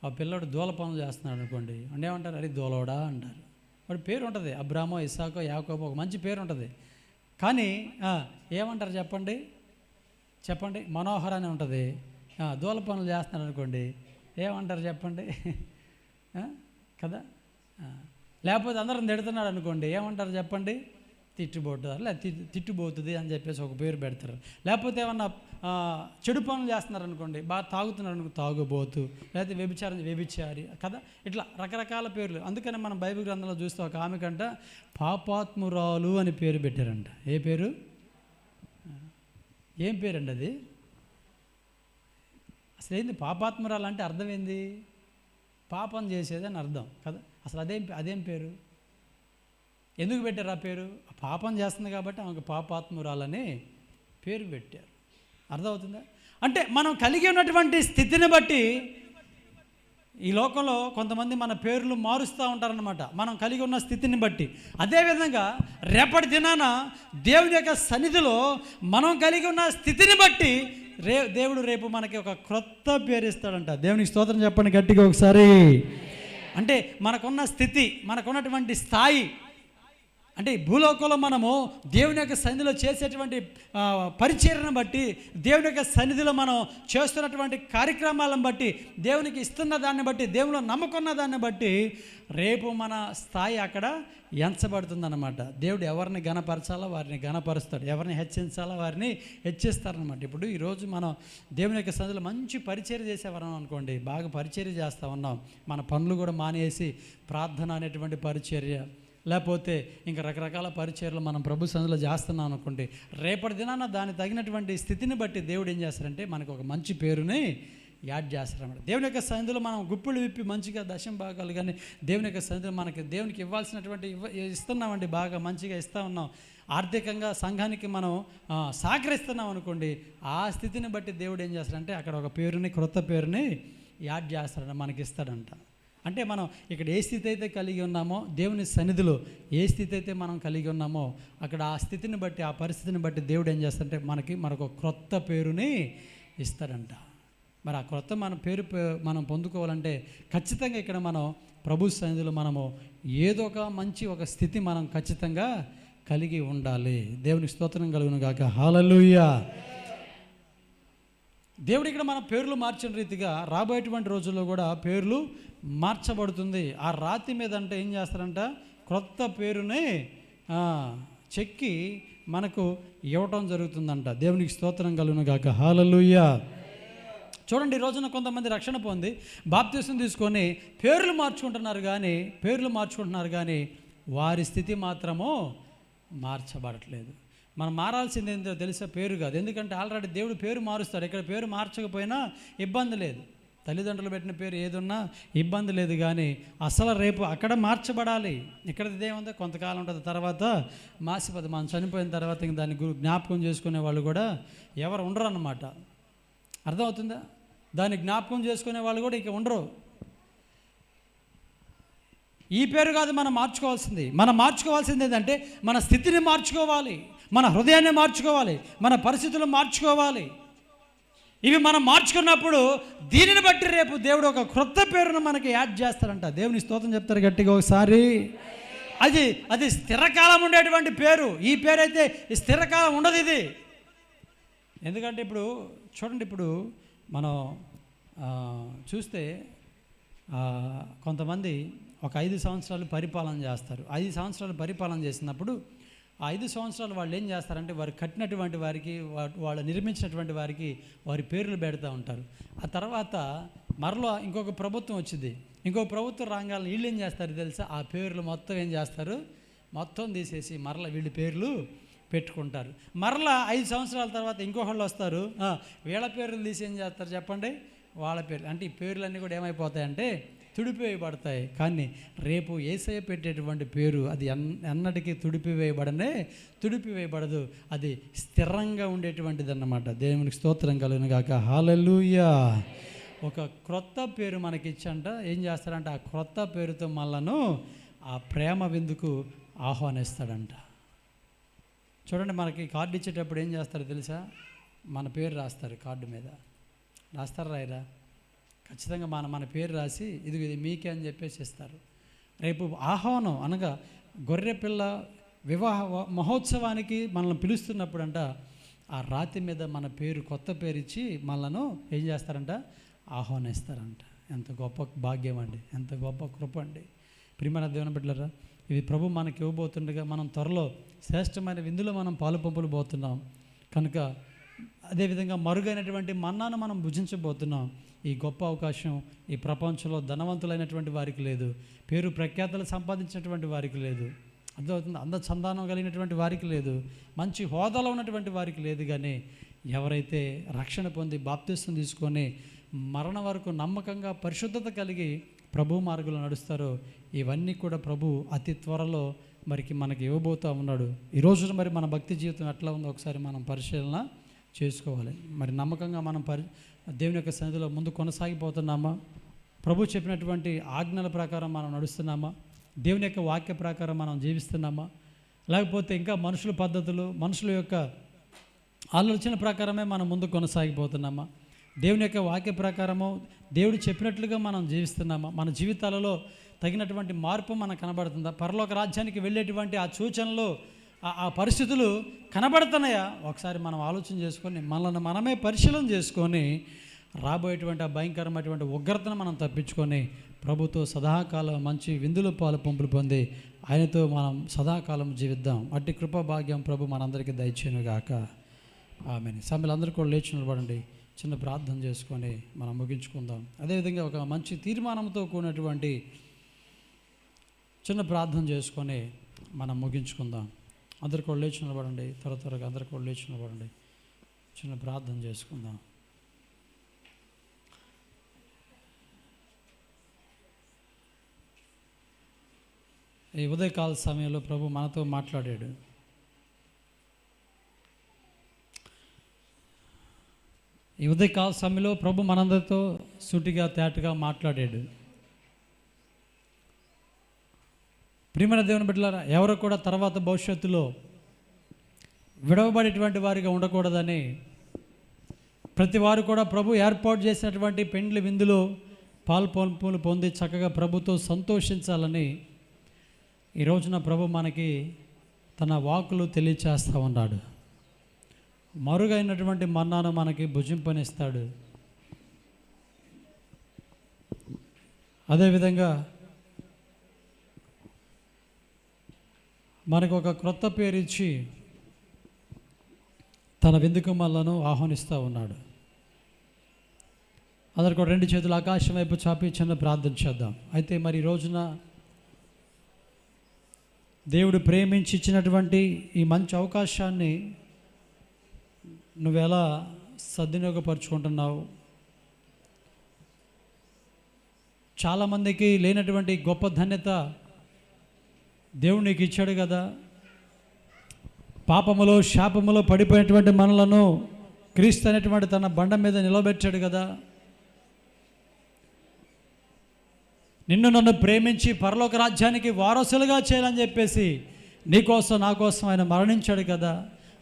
ఆ పిల్లోడు దూల పనులు చేస్తున్నాడు అనుకోండి, ఏమంటారు? అది దూలోడా అంటారు. వాడి పేరు ఉంటుంది, అబ్రామో, ఇస్సాకో, యాకోబో, ఒక మంచి పేరు ఉంటుంది. కానీ ఏమంటారు చెప్పండి? మనోహర్ అని ఉంటుంది. దూల పనులు చేస్తున్నాడు అనుకోండి, ఏమంటారు చెప్పండి? కదా. లేకపోతే అందరం తిడుతున్నాడు అనుకోండి, ఏమంటారు చెప్పండి? తిట్టుబోతారు, లేదా తిట్టుబోతుంది అని చెప్పేసి ఒక పేరు పెడతారు. లేకపోతే ఏమన్నా చెడు పనులు చేస్తున్నారు అనుకోండి, బాగా తాగుతున్నారు అనుకో, తాగుబోతు, లేకపోతే వ్యభిచారి కదా. ఇట్లా రకరకాల పేర్లు. అందుకని మనం బైబిల్ గ్రంథంలో చూస్తే ఒక ఆమెకంట పాపాత్మురాలు అని పేరు పెట్టారంట. ఏ పేరు? ఏం పేరండి అది? అసలు ఏంది పాపాత్మురాలు అంటే? అర్థం ఏంది? పాపం చేసేది అని అర్థం కదా. అసలు అదేం పేరు? ఎందుకు పెట్టారు ఆ పేరు? పాపం చేస్తుంది కాబట్టి ఆమెకు పాపాత్మురాలని పేరు పెట్టారు. అర్థమవుతుందా? అంటే మనం కలిగి ఉన్నటువంటి స్థితిని బట్టి ఈ లోకంలో కొంతమంది మన పేర్లు మారుస్తూ ఉంటారనమాట, మనం కలిగి ఉన్న స్థితిని బట్టి. అదేవిధంగా రేపటి దినాన దేవుని యొక్క సన్నిధిలో మనం కలిగి ఉన్న స్థితిని బట్టి దేవుడు రేపు మనకి ఒక క్రొత్త పేరు ఇస్తాడంట. దేవునికి స్తోత్రం చెప్పండి గట్టిగా ఒకసారి. అంటే మనకున్న స్థితి, మనకున్నటువంటి స్థాయి, అంటే ఈ భూలోకంలో మనము దేవుని యొక్క సన్నిధిలో చేసేటువంటి పరిచర్యను బట్టి, దేవుని యొక్క సన్నిధిలో మనం చేస్తున్నటువంటి కార్యక్రమాలను బట్టి, దేవునికి ఇస్తున్న దాన్ని బట్టి, దేవునిలో నమ్మకున్న దాన్ని బట్టి రేపు మన స్థాయి అక్కడ ఎంచబడుతుందన్నమాట. దేవుడు ఎవరిని ఘనపరచాలో వారిని ఘనపరుస్తాడు, ఎవరిని హెచ్చించాలో వారిని హెచ్చిస్తారనమాట. ఇప్పుడు ఈరోజు మనం దేవుని యొక్క సన్నిధిలో మంచి పరిచర్య చేసేవారం అనుకోండి, బాగా పరిచర్య చేస్తూ ఉన్నాం, మన పనులు కూడా మానేసి ప్రార్థన అనేటువంటి పరిచర్య, లేకపోతే ఇంకా రకరకాల పరిచర్యలు మనం ప్రభు సన్నిధిలో చేస్తున్నాం అనుకోండి, రేపటి దినాన దానికి తగినటువంటి స్థితిని బట్టి దేవుడు ఏం చేస్తారంటే మనకు ఒక మంచి పేరుని యాడ్ చేస్తారన్నమాట. దేవుని యొక్క సన్నిధిలో మనం గుప్పులు విప్పి మంచిగా దశం భాగాలు కానీ దేవుని యొక్క సన్నిధిలో మనకి దేవునికి ఇవ్వాల్సినటువంటి ఇస్తున్నామండి, బాగా మంచిగా ఇస్తూ ఉన్నాం, ఆర్థికంగా సంఘానికి మనం సహకరిస్తున్నాం అనుకోండి, ఆ స్థితిని బట్టి దేవుడు ఏం చేస్తాడంటే అక్కడ ఒక పేరుని, క్రొత్త పేరుని యాడ్ చేస్తాడంట, మనకి ఇస్తాడంట. అంటే మనం ఇక్కడ ఏ స్థితి అయితే కలిగి ఉన్నామో, దేవుని సన్నిధిలో ఏ స్థితి అయితే మనం కలిగి ఉన్నామో, అక్కడ ఆ స్థితిని బట్టి, ఆ పరిస్థితిని బట్టి దేవుడు ఏం చేస్తాడంటే మనకు క్రొత్త పేరుని ఇస్తాడంట. మరి ఆ క్రొత్త మన పేరు మనం పొందుకోవాలంటే ఖచ్చితంగా ఇక్కడ మనం ప్రభు సన్నిధిలో మనము ఏదో ఒక మంచి ఒక స్థితి మనం ఖచ్చితంగా కలిగి ఉండాలి. దేవునికి స్తోత్రం కలుగును గాక. హల్లెలూయా. దేవుడు ఇక్కడ మన పేర్లు మార్చిన రీతిగా రాబోయేటువంటి రోజుల్లో కూడా పేర్లు మార్చబడుతుంది. ఆ రాతి మీద అంటే ఏం చేస్తారంట, క్రొత్త పేరుని చెక్కి మనకు ఇవ్వటం జరుగుతుందంట. దేవునికి స్తోత్రం కలుగును గాక. హల్లెలూయా. చూడండి, ఈ రోజున కొంతమంది రక్షణ పొంది బాప్తిసం తీసుకొని పేర్లు మార్చుకుంటున్నారు కానీ వారి స్థితి మాత్రము మార్చబడట్లేదు. మనం మారాల్సింది ఏంటో తెలుసా, పేరు కాదు. ఎందుకంటే ఆల్రెడీ దేవుడు పేరు మారుస్తాడు. ఇక్కడ పేరు మార్చకపోయినా ఇబ్బంది లేదు, తల్లిదండ్రులు పెట్టిన పేరు ఏదున్నా ఇబ్బంది లేదు, కానీ అసలు రేపు అక్కడ మార్చబడాలి. ఇక్కడ ఇదేముంది, కొంతకాలం ఉంటుంది, తర్వాత మాసిపోతుంది. మనం చనిపోయిన తర్వాత ఇంక దాన్ని జ్ఞాపకం చేసుకునే వాళ్ళు కూడా ఎవరు ఉండరు అన్నమాట. అర్థమవుతుందా? దాన్ని జ్ఞాపకం చేసుకునే వాళ్ళు కూడా ఇక ఉండరు. ఈ పేరు కాదు మనం మార్చుకోవాల్సింది ఏంటంటే మన స్థితిని మార్చుకోవాలి, మన హృదయాన్ని మార్చుకోవాలి, మన పరిస్థితులు మార్చుకోవాలి. ఇవి మనం మార్చుకున్నప్పుడు దీనిని బట్టి రేపు దేవుడు ఒక క్రొత్త పేరును మనకి యాడ్ చేస్తారంట. దేవుని స్తోత్రం చెప్తారు గట్టిగా ఒకసారి. అది స్థిరకాలం ఉండేటువంటి పేరు. ఈ పేరు అయితే స్థిరకాలం ఉండదు ఇది. ఎందుకంటే ఇప్పుడు చూడండి, ఇప్పుడు మనం చూస్తే కొంతమంది ఒక 5 సంవత్సరాలు పరిపాలన చేస్తారు. 5 సంవత్సరాలు పరిపాలన చేసినప్పుడు ఆ 5 సంవత్సరాలు వాళ్ళు ఏం చేస్తారంటే వారు కట్టినటువంటి వారికి, వాళ్ళు నిర్మించినటువంటి వారికి వారి పేర్లు పెడతా ఉంటారు. ఆ తర్వాత మరలా ఇంకొక ప్రభుత్వం వచ్చింది. ఇంకొక ప్రభుత్వం రాగానే వీళ్ళు ఏం చేస్తారు తెలుసా, ఆ పేర్లు మొత్తం ఏం చేస్తారు, మొత్తం తీసేసి మరలా వీళ్ళ పేర్లు పెట్టుకుంటారు. మరలా 5 సంవత్సరాల తర్వాత ఇంకొకళ్ళు వస్తారు, వీళ్ళ పేర్లు తీసి ఏం చేస్తారు చెప్పండి, వాళ్ళ పేర్లు. అంటే ఈ పేర్లన్నీ కూడా ఏమైపోతాయంటే తుడిపివేయబడతాయి. కానీ రేపు యేసయ్య పెట్టేటువంటి పేరు అది ఎన్నటికీ తుడిపివేయబడదు. అది స్థిరంగా ఉండేటువంటిది అన్నమాట. దేవునికి స్తోత్రం కలుగును గాక. హల్లెలూయా. ఒక క్రొత్త పేరు మనకిచ్చంట. ఏం చేస్తారంటే ఆ క్రొత్త పేరుతో మనలను ఆ ప్రేమ విందుకు ఆహ్వానిస్తాడంట. చూడండి, మనకి కార్డు ఇచ్చేటప్పుడు ఏం చేస్తారో తెలుసా, మన పేరు రాస్తారు కార్డు మీద. రాస్తారా రాయరా? ఖచ్చితంగా మన పేరు రాసి ఇది మీకే అని చెప్పేసి ఇస్తారు. రేపు ఆహ్వానం అనగా గొర్రెపిల్ల వివాహ మహోత్సవానికి మనల్ని పిలుస్తున్నప్పుడంట ఆ రాతి మీద మన పేరు, కొత్త పేరు ఇచ్చి మనలను ఏం చేస్తారంట, ఆహ్వానిస్తారంట. ఎంత గొప్ప భాగ్యం అండి, ఎంత గొప్ప కృప అండి. ప్రియమైన దేవుని బిడ్డలారా, ఇది ప్రభు మనకి ఇవ్వబోతుండగా మనం త్వరలో శ్రేష్టమైన విందులో మనం పాలు పంపులు పోతున్నాం కనుక, అదేవిధంగా మరుగైనటువంటి మన్నాను మనం భుజించబోతున్నాం. ఈ గొప్ప అవకాశం ఈ ప్రపంచంలో ధనవంతులైనటువంటి వారికి లేదు, పేరు ప్రఖ్యాతలు సంపాదించినటువంటి వారికి లేదు, అందచందానం కలిగినటువంటి వారికి లేదు, మంచి హోదాలో ఉన్నటువంటి వారికి లేదు. కానీ ఎవరైతే రక్షణ పొంది బాప్తిసం తీసుకొని మరణ వరకు నమ్మకంగా పరిశుద్ధత కలిగి ప్రభు మార్గంలో నడుస్తారో ఇవన్నీ కూడా ప్రభు అతి త్వరలో మనకి ఇవ్వబోతూ ఉన్నాడు. ఈ రోజున మరి మన భక్తి జీవితం ఎట్లా ఉందో ఒకసారి మనం పరిశీలన చేసుకోవాలి. మరి నమ్మకంగా మనం దేవుని యొక్క సన్నిధిలో ముందు కొనసాగిపోతున్నామా? ప్రభు చెప్పినటువంటి ఆజ్ఞల ప్రకారం మనం నడుస్తున్నామా? దేవుని యొక్క వాక్య ప్రకారం మనం జీవిస్తున్నామా? లేకపోతే ఇంకా మనుషుల పద్ధతులు, మనుషుల యొక్క ఆలోచన ప్రకారమే మనం ముందు కొనసాగిపోతున్నామా? దేవుని యొక్క వాక్య ప్రకారము దేవుడు చెప్పినట్లుగా మనం జీవిస్తున్నామా? మన జీవితాలలో తగినటువంటి మార్పు మనకు కనబడుతుందా? పరలోక రాజ్యానికి వెళ్ళేటువంటి ఆ సూచనలు, ఆ పరిస్థితులు కనబడుతున్నాయా? ఒకసారి మనం ఆలోచన చేసుకొని మనల్ని మనమే పరిశీలన చేసుకొని రాబోయేటువంటి ఆ భయంకరమైనటువంటి ఉగ్రతను మనం తప్పించుకొని ప్రభుతో సదాకాలం మంచి విందులు పాలు పంపులు పొంది ఆయనతో మనం సదాకాలం జీవిద్దాం. అట్టి కృపా భాగ్యం ప్రభు మనందరికీ దయచేయునుగాక. ఆమేన్. సభ్యులందరూ కూడా లేచి నిలబడండి. చిన్న ప్రార్థన చేసుకొని మనం ముగించుకుందాం. అదేవిధంగా ఒక మంచి తీర్మానంతో కూడినటువంటి చిన్న ప్రార్థన చేసుకొని మనం ముగించుకుందాం. అందరు కూడా లేచి నిలబడండి. త్వరగా అందరు కూడా లేచి నిలబడండి. చిన్న ప్రార్థన చేసుకుందాం. ఈ ఉదయకాల సమయంలో ప్రభు మనతో మాట్లాడాడు. ఈ ఉదయకాల సమయంలో ప్రభు మనందరితో సూటిగా తేటగా మాట్లాడాడు. ప్రియమైన దేవుని బిడ్డలారా, ఎవరు కూడా తర్వాత భవిష్యత్తులో విడవబడేటువంటి వారిగా ఉండకూడదని ప్రతి వారు కూడా ప్రభు ఏర్పాటు చేసినటువంటి పెండ్లి విందులో పాల్పొంపులు పొంది చక్కగా ప్రభుతో సంతోషించాలని ఈ రోజున ప్రభు మనకి తన వాక్కులు తెలియచేస్తూ ఉన్నాడు. మరుగైనటువంటి మన్నాను మనకి భుజింపనిస్తాడు. అదేవిధంగా మనకు ఒక క్రొత్త పేరు ఇచ్చి తన విందు కుమారులను ఆహ్వానిస్తూ ఉన్నాడు. అందరికీ రెండు చేతులు ఆకాశం వైపు చాపి చిన్న ప్రార్థన చేద్దాం. అయితే మరి ఈ రోజున దేవుడు ప్రేమించి ఇచ్చినటువంటి ఈ మంచి అవకాశాన్ని నువ్వెలా సద్వినియోగపరుచుకుంటున్నావు? చాలామందికి లేనటువంటి గొప్ప ధన్యత దేవుడు నీకు ఇచ్చాడు కదా. పాపములో శాపములో పడిపోయినటువంటి మనలను క్రీస్తు అనేటువంటి తన బండ మీద నిలబెట్టాడు కదా. నిన్ను నన్ను ప్రేమించి పరలోక రాజ్యానికి వారసులుగా చేయాలని చెప్పేసి నీకోసం నా కోసం ఆయన మరణించాడు కదా.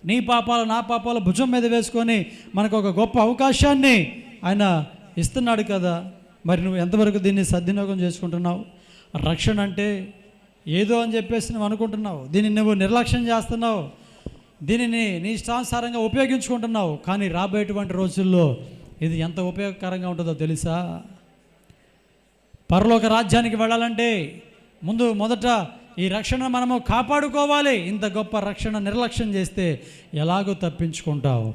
నీ పాపాలు నా పాపాలు భుజం మీద వేసుకొని మనకు ఒక గొప్ప అవకాశాన్ని ఆయన ఇస్తున్నాడు కదా. మరి నువ్వు ఎంతవరకు దీన్ని సద్వినియోగం చేసుకుంటున్నావు? రక్షణ అంటే ఏదో అని చెప్పేసి నువ్వు అనుకుంటున్నావు. దీన్ని నువ్వు నిర్లక్ష్యం చేస్తున్నావు. దీనిని నీ ఇష్టానుసారంగా ఉపయోగించుకుంటున్నావు. కానీ రాబోయేటువంటి రోజుల్లో ఇది ఎంత ఉపయోగకరంగా ఉంటుందో తెలుసా? పరలోక రాజ్యానికి వెళ్ళాలంటే మొదట ఈ రక్షణ మనము కాపాడుకోవాలి. ఇంత గొప్ప రక్షణ నిర్లక్ష్యం చేస్తే ఎలాగో తప్పించుకుంటావు?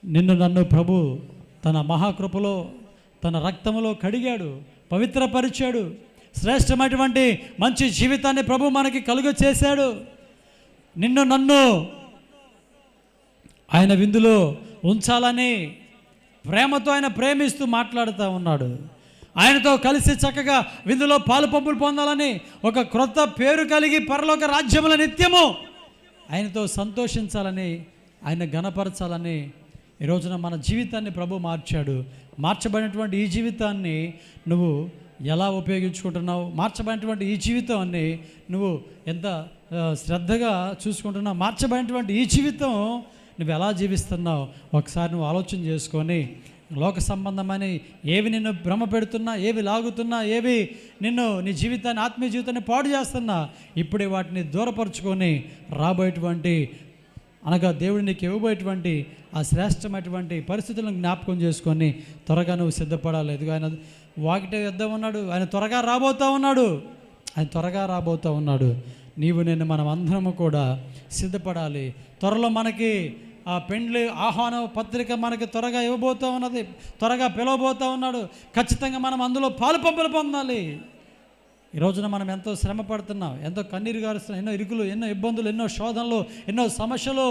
నిన్ను నన్ను ప్రభు తన మహాకృపలో తన రక్తములో కడిగాడు, పవిత్రపరిచాడు. శ్రేష్టమైనటువంటి మంచి జీవితాన్ని ప్రభు మనకి కలుగ చేశాడు. నిన్ను నన్ను ఆయన విందులో ఉంచాలని ప్రేమతో ఆయన ప్రేమిస్తూ మాట్లాడుతూ ఉన్నాడు. ఆయనతో కలిసి చక్కగా విందులో పాలు పంపులు పొందాలని, ఒక క్రొత్త పేరు కలిగి పరలోక రాజ్యముల నిత్యము ఆయనతో సంతోషించాలని, ఆయన ఘనపరచాలని ఈ రోజున మన జీవితాన్ని ప్రభు మార్చాడు. మార్చబడినటువంటి ఈ జీవితాన్ని నువ్వు ఎలా ఉపయోగించుకుంటున్నావు? మార్చబడినటువంటి ఈ జీవితాన్ని నువ్వు ఎంత శ్రద్ధగా చూసుకుంటున్నావు? మార్చబడినటువంటి ఈ జీవితం నువ్వు ఎలా జీవిస్తున్నావు? ఒకసారి నువ్వు ఆలోచన చేసుకొని లోక సంబంధమైన ఏవి నిన్ను భ్రమ పెడుతున్నా, ఏవి లాగుతున్నా, ఏవి నిన్ను నీ జీవితాన్ని ఆత్మీయ జీవితాన్ని పాడు చేస్తున్నా ఇప్పుడే వాటిని దూరపరుచుకొని రాబోయేటువంటి అనగా దేవుడు నీకు ఇవ్వబోయేటువంటి ఆ శ్రేష్టమైనటువంటి పరిస్థితులను జ్ఞాపకం చేసుకొని త్వరగా నువ్వు సిద్ధపడాలి. ఎదుగు ఆయన వాకిటే యుద్ధం ఉన్నాడు. ఆయన త్వరగా రాబోతూ ఉన్నాడు. ఆయన త్వరగా రాబోతూ ఉన్నాడు. నీవు నేను మనం అందరము కూడా సిద్ధపడాలి. త్వరలో మనకి ఆ పెండ్లి ఆహ్వాన పత్రిక మనకి త్వరగా ఇవ్వబోతూ ఉన్నది. త్వరగా పిలవబోతూ ఉన్నాడు. ఖచ్చితంగా మనం అందులో పాలు పంపులు పొందాలి. ఈ రోజున మనం ఎంతో శ్రమ పడుతున్నాం, ఎంతో కన్నీరు గారుస్తున్నాం, ఎన్నో ఇరుకులు, ఎన్నో ఇబ్బందులు, ఎన్నో శోధనలు, ఎన్నో సమస్యలు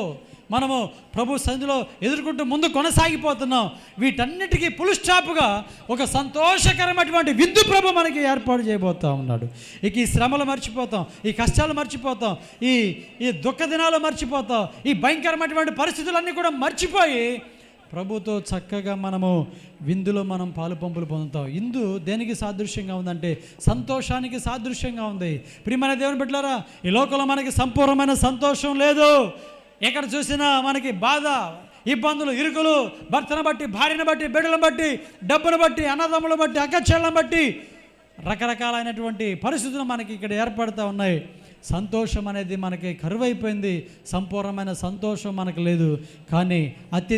మనము ప్రభు సన్నిధిలో ఎదుర్కొంటూ ముందు కొనసాగిపోతున్నాం. వీటన్నిటికీ ఫుల్ స్టాప్గా ఒక సంతోషకరమైనటువంటి విందు ప్రభు మనకి ఏర్పాటు చేయబోతూ ఉన్నాడు. ఇక ఈ శ్రమలు మర్చిపోతాం, ఈ కష్టాలు మర్చిపోతాం, ఈ దుఃఖ దినాలు మర్చిపోతాం, ఈ భయంకరమైనటువంటి పరిస్థితులన్నీ కూడా మర్చిపోయి ప్రభుతో చక్కగా మనము విందులో మనం పాలు పంపులు పొందుతాం. ఇందు దేనికి సాదృశ్యంగా ఉందంటే సంతోషానికి సాదృశ్యంగా ఉంది. ప్రియమైన దేవుని బిడ్డలారా, ఈ లోకంలో మనకి సంపూర్ణమైన సంతోషం లేదు. ఎక్కడ చూసినా మనకి బాధ, ఇబ్బందులు, ఇరుకులు, భర్తను బట్టి, భార్యను బట్టి, బిడ్డలను బట్టి, డబ్బును బట్టి, అన్నదమ్ములను బట్టి, అక్కచెల్లను బట్టి రకరకాలైనటువంటి పరిస్థితులు మనకి ఇక్కడ ఏర్పడుతూ ఉన్నాయి. సంతోషం అనేది మనకి కరువైపోయింది. సంపూర్ణమైన సంతోషం మనకు లేదు. కానీ అతి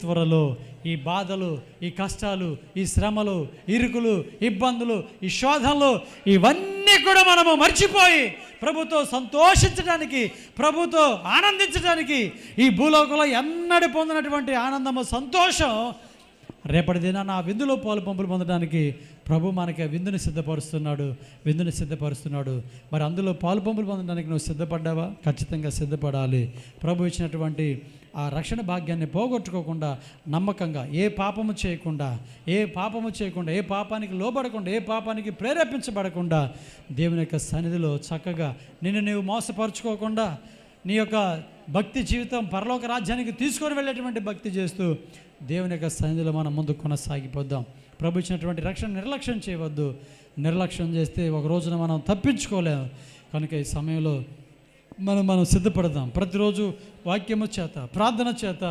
త్వరలో ఈ బాధలు, ఈ కష్టాలు, ఈ శ్రమలు, ఇరుకులు, ఇబ్బందులు, ఈ శోధనలు ఇవన్నీ కూడా మనము మర్చిపోయి ప్రభుతో సంతోషించడానికి, ప్రభుతో ఆనందించడానికి, ఈ భూలోకంలో ఎన్నడూ పొందినటువంటి ఆనందము, సంతోషం రేపటి దినాన ఆ విందులో పాలు పంపులు పొందడానికి ప్రభు మనకి విందుని సిద్ధపరుస్తున్నాడు. మరి అందులో పాలు పంపులు పొందడానికి నువ్వు సిద్ధపడ్డావా? ఖచ్చితంగా సిద్ధపడాలి. ప్రభు ఇచ్చినటువంటి ఆ రక్షణ భాగ్యాన్ని పోగొట్టుకోకుండా, నమ్మకంగా ఏ పాపము చేయకుండా, ఏ పాపానికి లోబడకుండా, ఏ పాపానికి ప్రేరేపించబడకుండా దేవుని యొక్క సన్నిధిలో చక్కగా నిన్ను నీవు మోసపరుచుకోకుండా నీ యొక్క భక్తి జీవితం పరలోక రాజ్యానికి తీసుకొని వెళ్ళేటువంటి భక్తి చేస్తూ దేవుని యొక్క సన్నిధిలో మనం ముందు కొనసాగిపోద్దాం. ప్రభు ఇచ్చినటువంటి రక్షణ నిర్లక్ష్యం చేయవద్దు. నిర్లక్ష్యం చేస్తే ఒక రోజున మనం తప్పించుకోలేము. కనుక ఈ సమయంలో మనం సిద్ధపడదాం. ప్రతిరోజు వాక్యము చేత, ప్రార్థన చేత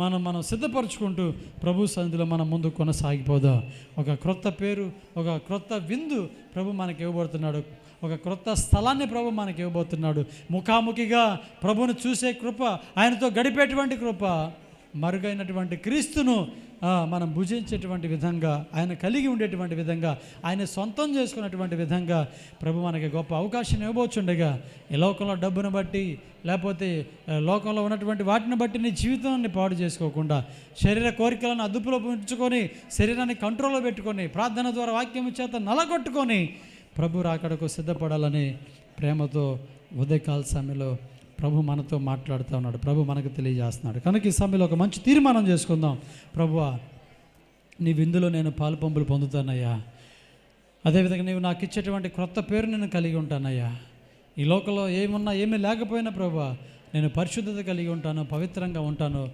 మనం సిద్ధపరచుకుంటూ ప్రభు సన్నిధిలో మనం ముందు కొనసాగిపోదాం. ఒక క్రొత్త పేరు, ఒక క్రొత్త విందు ప్రభు మనకి ఇవ్వబడుతున్నాడు. ఒక క్రొత్త స్థలాన్ని ప్రభు మనకి ఇవ్వబోతున్నాడు. ముఖాముఖిగా ప్రభువును చూసే కృప, ఆయనతో గడిపేటువంటి కృప, మరుగైనటువంటి క్రీస్తును మనం భుజించేటువంటి విధంగా, ఆయన కలిగి ఉండేటువంటి విధంగా, ఆయన సొంతం చేసుకున్నటువంటి విధంగా ప్రభు మనకి గొప్ప అవకాశం ఇవ్వబోచుండగా, ఈ లోకంలో డబ్బును బట్టి, లేకపోతే లోకంలో ఉన్నటువంటి వాటిని బట్టి నీ జీవితాన్ని పాడు చేసుకోకుండా, శరీర కోరికలను అదుపులో ఉంచుకొని, శరీరాన్ని కంట్రోల్లో పెట్టుకొని, ప్రార్థన ద్వారా వాక్యం చేత నలగొట్టుకొని ప్రభు రాకడకు సిద్ధపడాలని ప్రేమతో ఉదయకాల సమయంలో ప్రభు మనతో మాట్లాడుతూ ఉన్నాడు. ప్రభు మనకు తెలియజేస్తున్నాడు. కనుక ఈ సమయంలో ఒక మంచి తీర్మానం చేసుకుందాం. ప్రభువా, నీ విందులో నేను పాలు పంపులు పొందుతానయ్యా. అదేవిధంగా నీవు నాకు ఇచ్చేటువంటి క్రొత్త పేరు నేను కలిగి ఉంటానయ్యా. ఈ లోకంలో ఏమీ లేకపోయినా ప్రభువా, నేను పరిశుద్ధత కలిగి ఉంటాను, పవిత్రంగా ఉంటాను.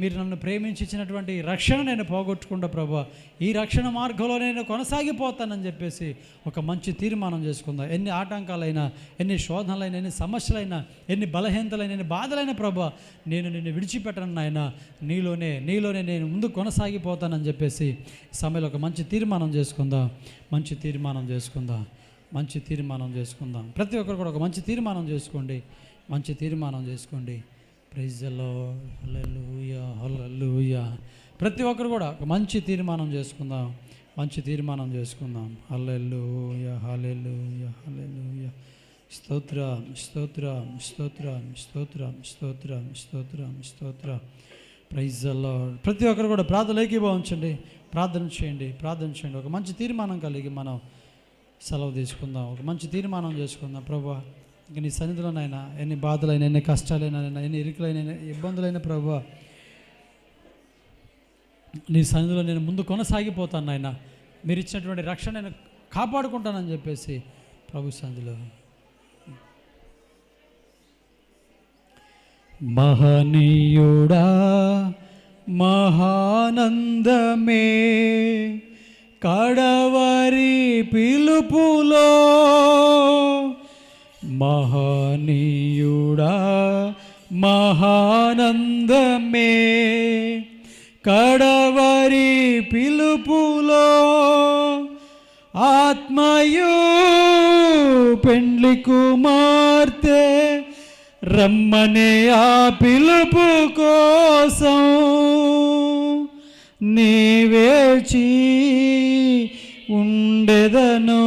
మీరు నన్ను ప్రేమించి ఇచ్చినటువంటి రక్షణ నేను పోగొట్టుకుంటా ప్రభువా, ఈ రక్షణ మార్గంలో నేను కొనసాగిపోతానని చెప్పేసి ఒక మంచి తీర్మానం చేసుకుందాం. ఎన్ని ఆటంకాలైనా, ఎన్ని శోధనలైనా, ఎన్ని సమస్యలైనా, ఎన్ని బలహీనతలైనా, ఎన్ని బాధలైనా ప్రభువా, నేను నిన్ను విడిచిపెట్టను నాయన, నీలోనే నేను ముందు కొనసాగిపోతానని చెప్పేసి ఈ సమయంలో ఒక మంచి తీర్మానం చేసుకుందాం. ప్రతి ఒక్కరు కూడా ఒక మంచి తీర్మానం చేసుకోండి. Praise the lord. హల్లెలూయా. ప్రతి ఒక్కరు కూడా ఒక మంచి తీర్మానం చేసుకుందాం. హల్లెలూయా. స్తోత్రం. Praise the lord. ప్రతి ఒక్కరు కూడా ప్రార్థన ఏకీభవించండి, ప్రార్థన చేయండి. ఒక మంచి తీర్మానం కలిగి మనం సెలవు తీసుకుందాం. ఒక మంచి తీర్మానం చేసుకుందాం. ప్రభువా, ఇంక నీ సన్నిధిలోనైనా ఎన్ని బాధలైనా, ఎన్ని కష్టాలైనా, ఎన్ని ఇరుకులైనా, ఇబ్బందులైన ప్రభువా, నీ సన్నిధిలో నేను ముందు కొనసాగిపోతాను నాయన. మీరు ఇచ్చినటువంటి రక్షణ నేను కాపాడుకుంటానని చెప్పేసి ప్రభు సన్నిధిలో మహనీయుడా, మహానందమే కడవరి పిలుపులో, మహనీయుడా, మహానందమే కడవరి పిలుపులో, ఆత్మయు పెండ్లి కుమార్తె రమ్మనే ఆ పిలుపు కోసం నీ వేచి ఉండెదను,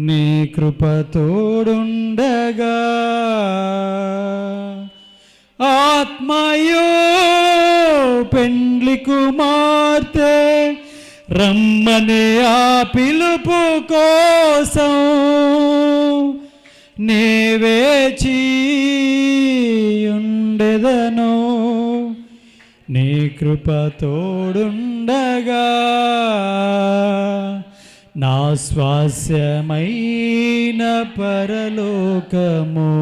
నీ కృప తోడుండగా. ఆత్మయో పెండ్లి కుమార్తె రమ్మనే ఆ పిలుపు కోసం నే వేచి ఉండెదను, నీ కృప తోడుండగా. నా స్వాస్యమైన పరలోకము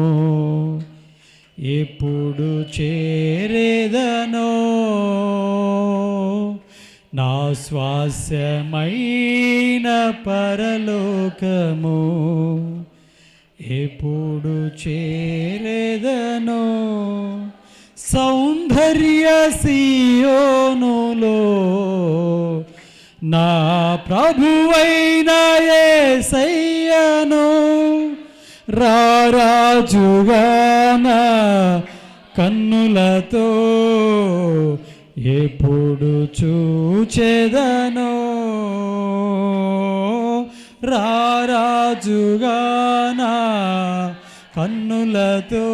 ఎప్పుడు చేరేదనో, నా స్వాస్యమైన పరలోకము ఎప్పుడు చేరేదనో. సౌందర్య సీయోనులో నా ప్రభువైన యేసయ్యను రారాజుగా నా కన్నులతో ఎప్పుడు చూచెదను, రారాజుగా నా కన్నులతో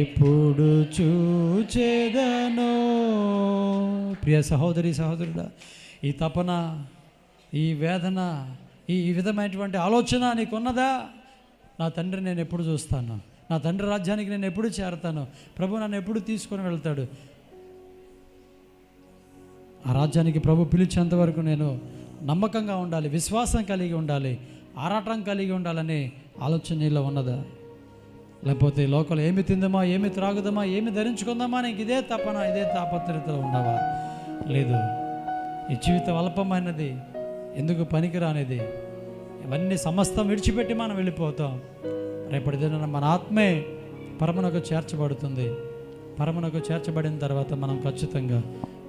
ఎప్పుడు చూచెదను. ప్రియ సహోదరి సహోదరుడా, ఈ తపన, ఈ వేదన, ఈ విధమైనటువంటి ఆలోచన నీకున్నదా? నా తండ్రి నేను ఎప్పుడు చూస్తాను, నా తండ్రి రాజ్యానికి నేను ఎప్పుడు చేరతాను, ప్రభు నన్ను ఎప్పుడు తీసుకొని వెళ్తాడు, ఆ రాజ్యానికి ప్రభు పిలిచేంత వరకు నేను నమ్మకంగా ఉండాలి, విశ్వాసం కలిగి ఉండాలి, ఆరాటం కలిగి ఉండాలనే ఆలోచన నీలో ఉన్నదా? లేకపోతే లోకల్ ఏమి తిందామా, ఏమి త్రాగుదామా, ఏమి ధరించుకుందామా, నీకు ఇదే తపన, ఇదే తాపత్రతలో ఉన్నావా? లేదు. ఈ జీవితం అల్పమైనది, ఎందుకు పనికిరానిది. ఇవన్నీ సమస్తం విడిచిపెట్టి మనం వెళ్ళిపోతాం. రేపటి దిన మన ఆత్మే పరమునకు చేర్చబడుతుంది. పరమునకు చేర్చబడిన తర్వాత మనం ఖచ్చితంగా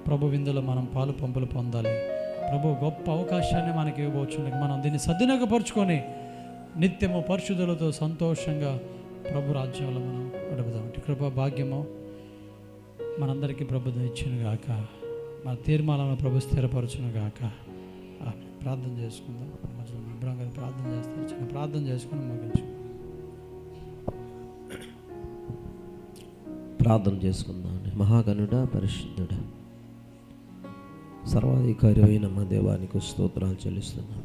ప్రభు విందులో మనం పాలు పంపులు పొందాలి. ప్రభు గొప్ప అవకాశాన్ని మనకి ఇవ్వబోచుంది. మనం దీన్ని సద్వినియోగపరుచుకొని నిత్యము పరిశుద్ధులతో సంతోషంగా ప్రభు రాజ్యంలో మనం గడుపుదాం. కృపా భాగ్యము మనందరికీ ప్రభు దయచును గాక. మన తీర్మానాలను ప్రభు స్థిరపరచును గాక. ప్రార్థన చేసుకుందాం. మధ్యలో అబ్రహం గారు ప్రార్థన చేస్తారు. చిన్న ప్రార్థన చేసుకుని ముగించు. ప్రార్థన చేసుకుందాం. మహాగణుడా, పరిశుద్ధుడా, సర్వాధికారి అయిన మా దేవానికి స్తోత్రాలు చెల్లిస్తున్నాం.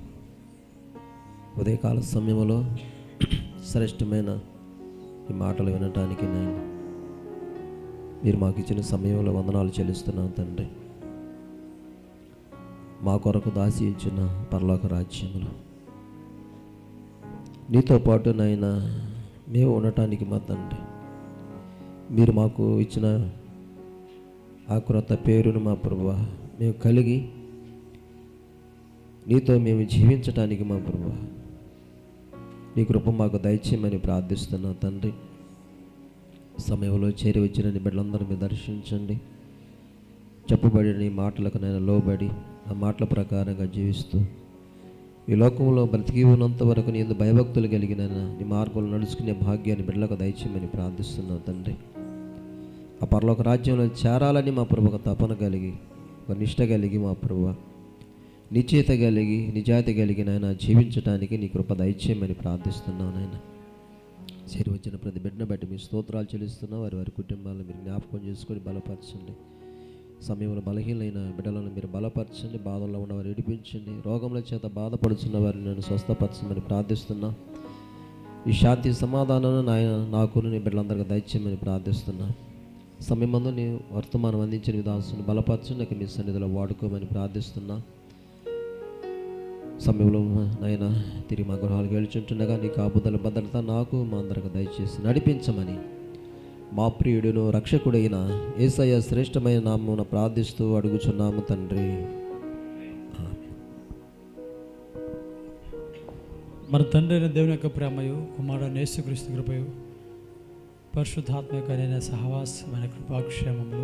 ఉదయకాల సమయంలో శ్రేష్టమైన ఈ మాటలు వినటానికి నేను మీరు మాకు ఇచ్చిన సమయంలో వందనాలు చెల్లిస్తున్నాను తండ్రి. మా కొరకు దాసి ఇచ్చిన పరలోక రాజ్యంలో నీతో పాటు నాయనా మేము ఉండటానికి మా తండ్రి మీరు మాకు ఇచ్చిన ఆ క్రొత్త పేరును మా ప్రభువా మేము కలిగి నీతో మేము జీవించటానికి మా ప్రభువా నీ కృప మాకు దయచేయమని ప్రార్థిస్తున్నా తండ్రి. సమయంలో చేరి వచ్చిన నీ బిడ్డలందరూ మీరు దర్శించండి. చెప్పబడిన నీ మాటలకు నేను లోబడి ఆ మాటల ప్రకారంగా జీవిస్తూ ఈ లోకంలో బ్రతికి ఉన్నంత వరకు నీ భయభక్తులు కలిగిన నీ మార్గంలో నడుచుకునే భాగ్యాన్ని బిడ్డలకు దయచేయమని ప్రార్థిస్తున్నాను తండ్రి. ఆ పరలోక రాజ్యంలో చేరాలని మా ప్రభు ఒక తపన కలిగి, ఒక నిష్ట కలిగి మా ప్రభు నిశ్చయిత కలిగి, నిజాయితీ కలిగి నాయన జీవించడానికి నీ కృప దయచేయమని ప్రార్థిస్తున్నాను. నాయన చేరి వచ్చిన ప్రతి బిడ్డను బట్టి మీ స్తోత్రాలు చెల్లిస్తున్నా. వారి వారి కుటుంబాలను మీరు జ్ఞాపకం చేసుకొని బలపరచండి. సమయంలో బలహీనైన బిడ్డలను మీరు బలపరచండి. బాధల్లో ఉన్నవారు విడిపించండి. రోగముల చేత బాధపడుతున్న వారిని నేను స్వస్థపరచమని ప్రార్థిస్తున్నా. ఈ శాంతి సమాధానాన్ని నాయన నాకు నీ బిడ్డలందరికీ దయచేయమని ప్రార్థిస్తున్నా. సమయమందు నీ వర్తమానం అందించిన విధానం బలపరచండి. మీ సన్నిధిలో వాడుకోమని ప్రార్థిస్తున్నా. సమయంలో నాయన తిరిగి మా గృహాలకు వెళ్తుండగా నీ కాపుదల భద్రత నాకు మా అందరికి దయచేసి నడిపించమని మా ప్రియుడును రక్షకుడైన యేసయ్య శ్రేష్టమైన నామమున ప్రార్థిస్తూ అడుగుచున్నాము తండ్రి. మన తండ్రి అయిన దేవుని యొక్క ప్రేమయు, కుమారుడైన యేసుక్రీస్తు కృపయు, పరిశుద్ధాత్మ యొక్క సహవాసమైన కృపాక్షేమములు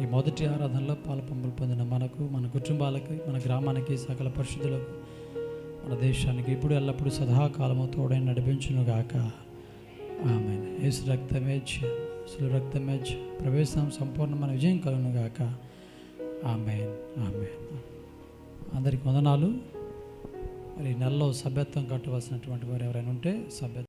ఈ మొదటి ఆరాధనలో పాలపంపులు పొందిన మనకు, మన కుటుంబాలకి, మన గ్రామానికి, సకల పరిశుద్ధులకు, మన దేశానికి ఇప్పుడు ఎల్లప్పుడూ సదాకాలము తోడై నడిపించును గాక. ఆమేన్. యేసు రక్తమే శిలువ రక్తమే ప్రవేశం సంపూర్ణమైన విజయం కలుగును గాక. ఆమేన్. ఆమేన్. అందరికి వందనాలు. మరి నెలలో సభ్యత్వం కట్టవలసినటువంటి వారు ఎవరైనా ఉంటే సభ్యత్వం